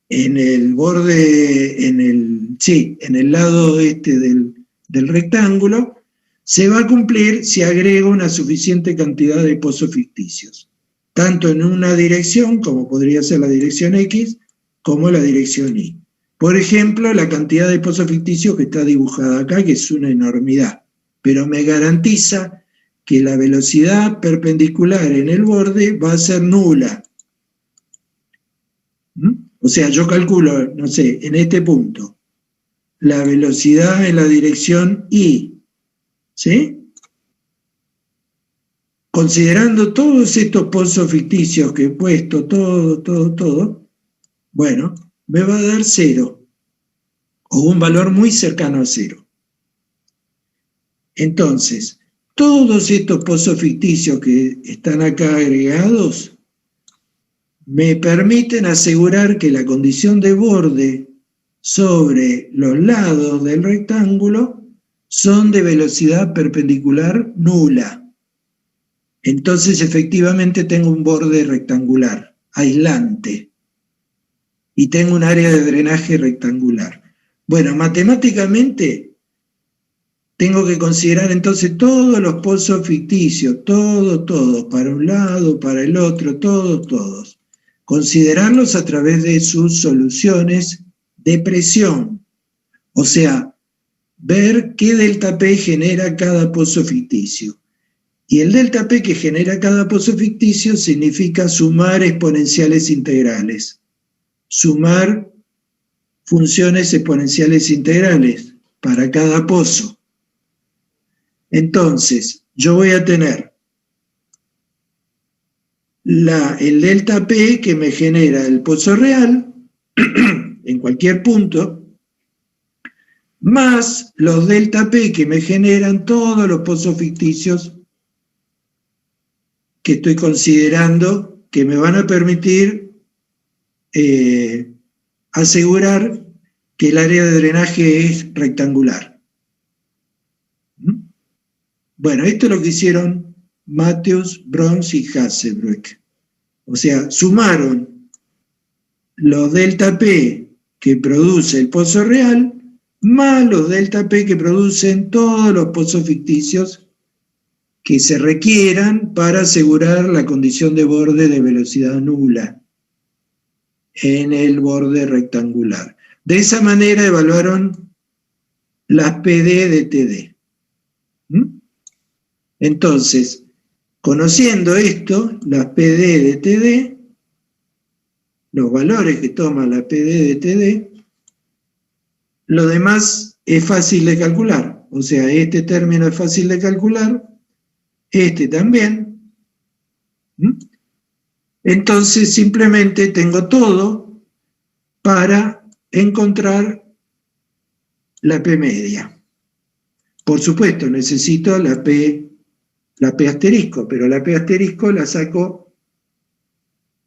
en el borde, en el lado este del rectángulo, se va a cumplir si agrego una suficiente cantidad de pozos ficticios, tanto en una dirección, como podría ser la dirección X, como la dirección Y. Por ejemplo, la cantidad de pozos ficticios que está dibujada acá, que es una enormidad, pero me garantiza que la velocidad perpendicular en el borde va a ser nula. O sea, yo calculo, no sé, en este punto, la velocidad en la dirección Y, ¿sí? Considerando todos estos pozos ficticios que he puesto, todo, bueno, me va a dar 0, o un valor muy cercano a 0. Entonces, todos estos pozos ficticios que están acá agregados me permiten asegurar que la condición de borde sobre los lados del rectángulo son de velocidad perpendicular nula. Entonces, efectivamente, tengo un borde rectangular aislante y tengo un área de drenaje rectangular. Bueno, matemáticamente tengo que considerar entonces todos los pozos ficticios, todos, para un lado, para el otro, todos. Considerarlos a través de sus soluciones de presión. O sea, ver qué delta P genera cada pozo ficticio. Y el delta P que genera cada pozo ficticio significa sumar exponenciales integrales. Sumar funciones exponenciales integrales para cada pozo. Entonces, yo voy a tener el delta P que me genera el pozo real en cualquier punto, más los delta P que me generan todos los pozos ficticios que estoy considerando que me van a permitir asegurar que el área de drenaje es rectangular. Bueno, esto es lo que hicieron Matthews, Brons y Hasselbroek. O sea, sumaron los delta P que produce el pozo real más los delta P que producen todos los pozos ficticios que se requieran para asegurar la condición de borde de velocidad nula en el borde rectangular. De esa manera evaluaron las PD de TD. Entonces, conociendo esto, las PD de TD, los valores que toma la PD de TD, lo demás es fácil de calcular. O sea, este término es fácil de calcular, este también. Entonces, simplemente tengo todo para encontrar la P media. Por supuesto, necesito la P asterisco, pero la P asterisco la saco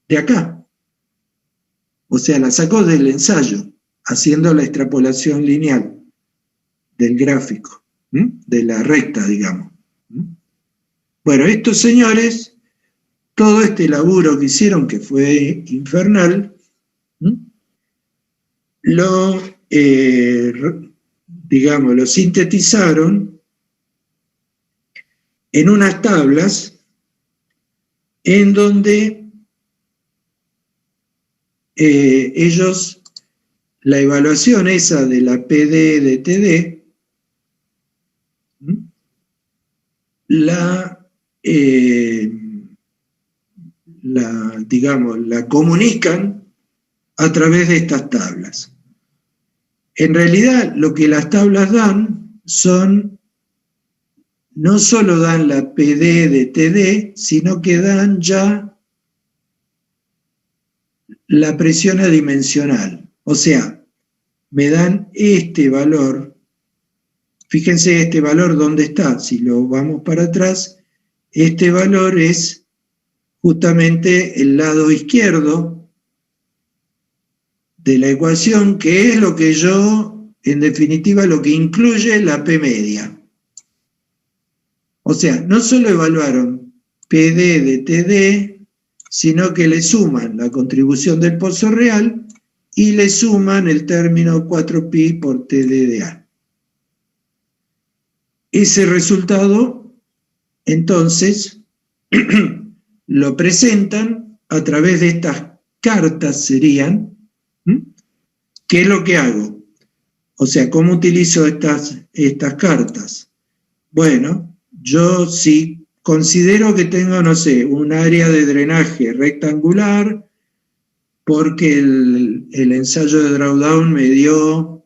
de acá. O sea, la saco del ensayo, haciendo la extrapolación lineal del gráfico, de la recta, digamos. Bueno, estos señores, todo este laburo que hicieron, que fue infernal, lo sintetizaron en unas tablas en donde ellos, la evaluación esa de la PD de TD, la comunican a través de estas tablas. En realidad, lo que las tablas dan son, no solo dan la PD de TD, sino que dan ya la presión adimensional. O sea, me dan este valor. Fíjense este valor dónde está. Si lo vamos para atrás, este valor es justamente el lado izquierdo de la ecuación, que es lo que en definitiva, lo que incluye la P media. O sea, no solo evaluaron PD de TD, sino que le suman la contribución del pozo real y le suman el término 4pi por TD de A. Ese resultado, entonces, lo presentan a través de estas cartas, serían. ¿Qué es lo que hago? O sea, ¿cómo utilizo estas cartas? Bueno, yo sí considero que tengo, no sé, un área de drenaje rectangular, porque el ensayo de drawdown me dio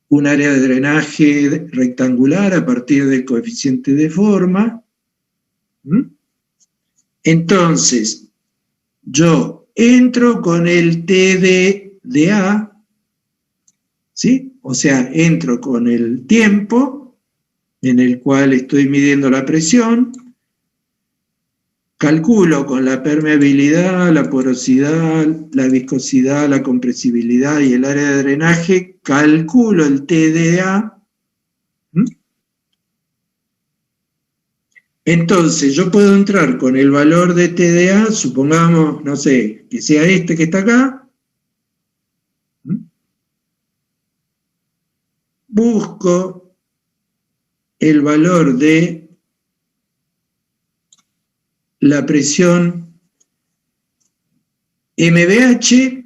un área de drenaje rectangular a partir del coeficiente de forma. Entonces, yo entro con el TD de A, ¿sí? O sea, entro con el tiempo en el cual estoy midiendo la presión, calculo con la permeabilidad, la porosidad, la viscosidad, la compresibilidad y el área de drenaje, calculo el TDA, Entonces, yo puedo entrar con el valor de TDA, supongamos, no sé, que sea este que está acá. Busco el valor de la presión MBH,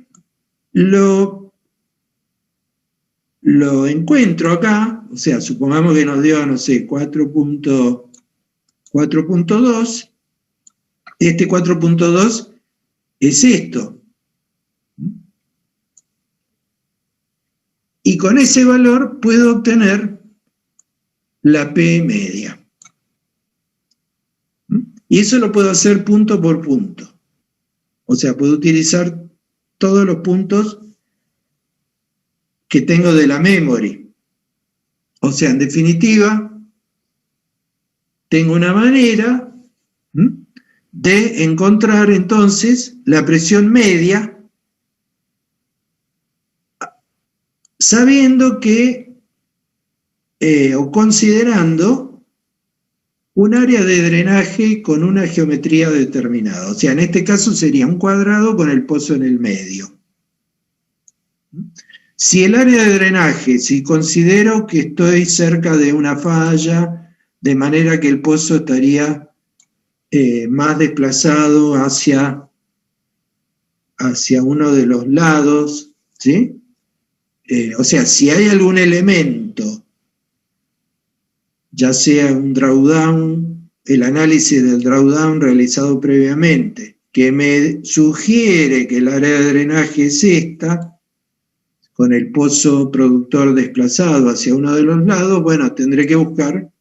lo encuentro acá, o sea, supongamos que nos dio, no sé, 4.2, este 4.2 es esto. Y con ese valor puedo obtener la P media. Y eso lo puedo hacer punto por punto. O sea, puedo utilizar todos los puntos que tengo de la memory. O sea, en definitiva, tengo una manera de encontrar entonces la presión media, sabiendo que, o considerando un área de drenaje con una geometría determinada. O sea, en este caso sería un cuadrado con el pozo en el medio. Si el área de drenaje, si considero que estoy cerca de una falla, de manera que el pozo estaría más desplazado hacia uno de los lados, ¿sí? O sea, si hay algún elemento, ya sea un drawdown, el análisis del drawdown realizado previamente, que me sugiere que el área de drenaje es esta, con el pozo productor desplazado hacia uno de los lados, bueno, tendré que buscar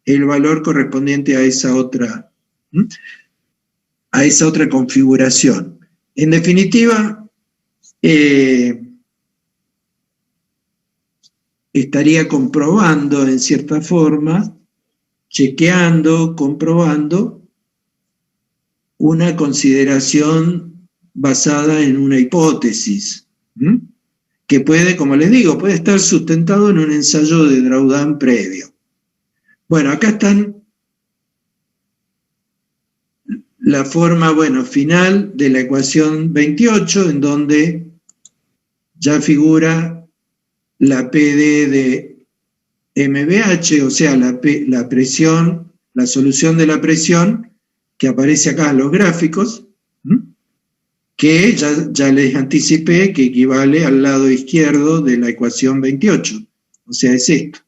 el valor correspondiente a esa otra configuración. En definitiva, estaría comprobando en cierta forma, chequeando, comprobando una consideración basada en una hipótesis, que puede, como les digo, puede estar sustentado en un ensayo de drawdown previo. Bueno, acá están la forma, bueno, final de la ecuación 28, en donde ya figura la PD de MBH, o sea, la presión, la solución de la presión que aparece acá en los gráficos, que ya les anticipé que equivale al lado izquierdo de la ecuación 28, o sea, es esto.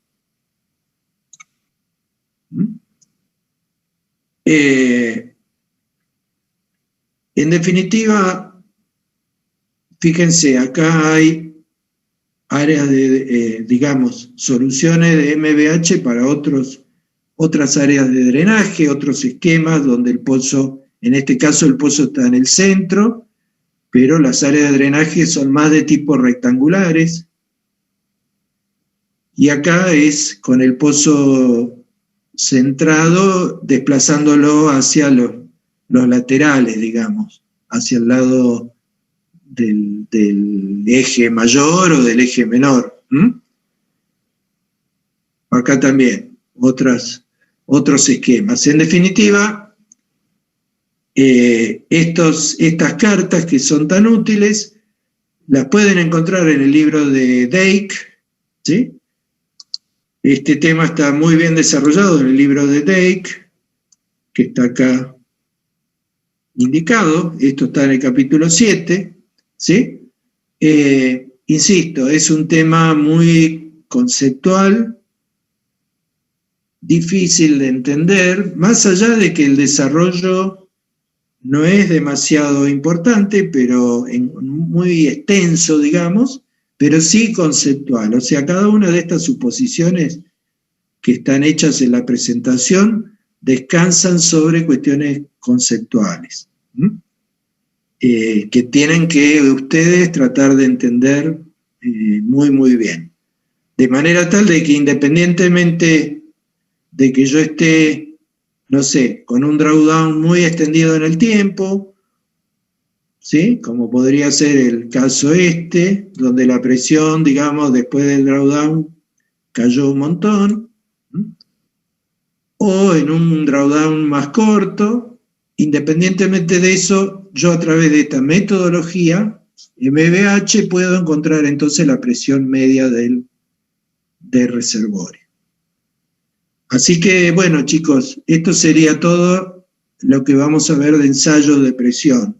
En definitiva, fíjense, acá hay áreas de, digamos, soluciones de MBH para otras áreas de drenaje, otros esquemas donde el pozo, en este caso el pozo está en el centro, pero las áreas de drenaje son más de tipo rectangulares. Y acá es con el pozo centrado, desplazándolo hacia los laterales, digamos, hacia el lado del eje mayor o del eje menor. Acá también, otros esquemas. En definitiva, estas cartas que son tan útiles, las pueden encontrar en el libro de Dake, ¿sí? Este tema está muy bien desarrollado en el libro de Dake, que está acá indicado. Esto está en el capítulo 7, ¿sí? Insisto, es un tema muy conceptual, difícil de entender, más allá de que el desarrollo no es demasiado importante, pero muy extenso, digamos, pero sí conceptual. O sea, cada una de estas suposiciones que están hechas en la presentación descansan sobre cuestiones conceptuales, que tienen que ustedes tratar de entender muy, muy bien. De manera tal de que independientemente de que yo esté, no sé, con un drawdown muy extendido en el tiempo, ¿sí? Como podría ser el caso este, donde la presión, digamos, después del drawdown cayó un montón, o en un drawdown más corto. Independientemente de eso, yo a través de esta metodología, MBH, puedo encontrar entonces la presión media del reservorio. Así que, bueno, chicos, esto sería todo lo que vamos a ver de ensayo de presión.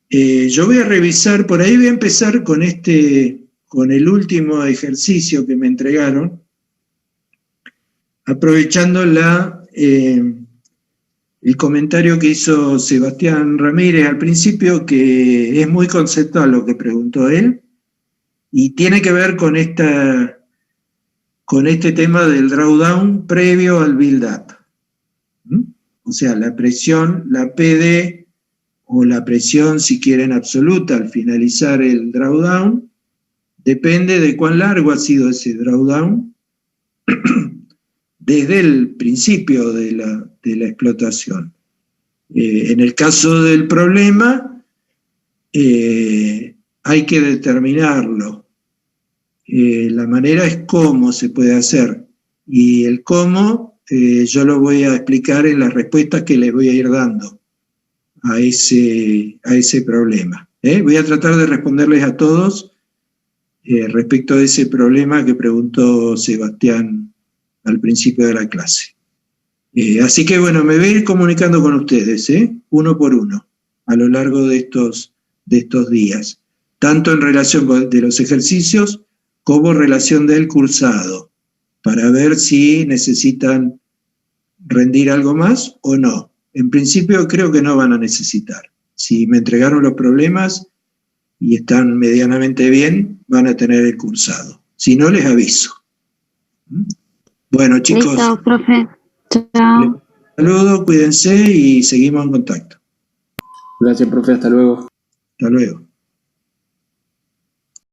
Yo voy a revisar, por ahí voy a empezar con el último ejercicio que me entregaron, aprovechando el comentario que hizo Sebastián Ramírez al principio, que es muy conceptual lo que preguntó él, y tiene que ver con este tema del drawdown previo al build-up. O sea, la presión, la PD, o la presión, si quieren, absoluta al finalizar el drawdown, depende de cuán largo ha sido ese drawdown desde el principio de la explotación. En el caso del problema, hay que determinarlo. La manera es cómo se puede hacer, y el cómo yo lo voy a explicar en las respuestas que les voy a ir dando a ese problema. Voy a tratar de responderles a todos respecto de ese problema que preguntó Sebastián al principio de la clase. Así que bueno, me voy a ir comunicando con ustedes, uno por uno, a lo largo de estos días, tanto en relación de los ejercicios como en relación del cursado, para ver si necesitan rendir algo más o no. En principio creo que no van a necesitar. Si me entregaron los problemas y están medianamente bien, van a tener el cursado. Si no, les aviso. Bueno, chicos. Listo, profe. Chao. Saludos, cuídense y seguimos en contacto. Gracias, profe, hasta luego. Hasta luego.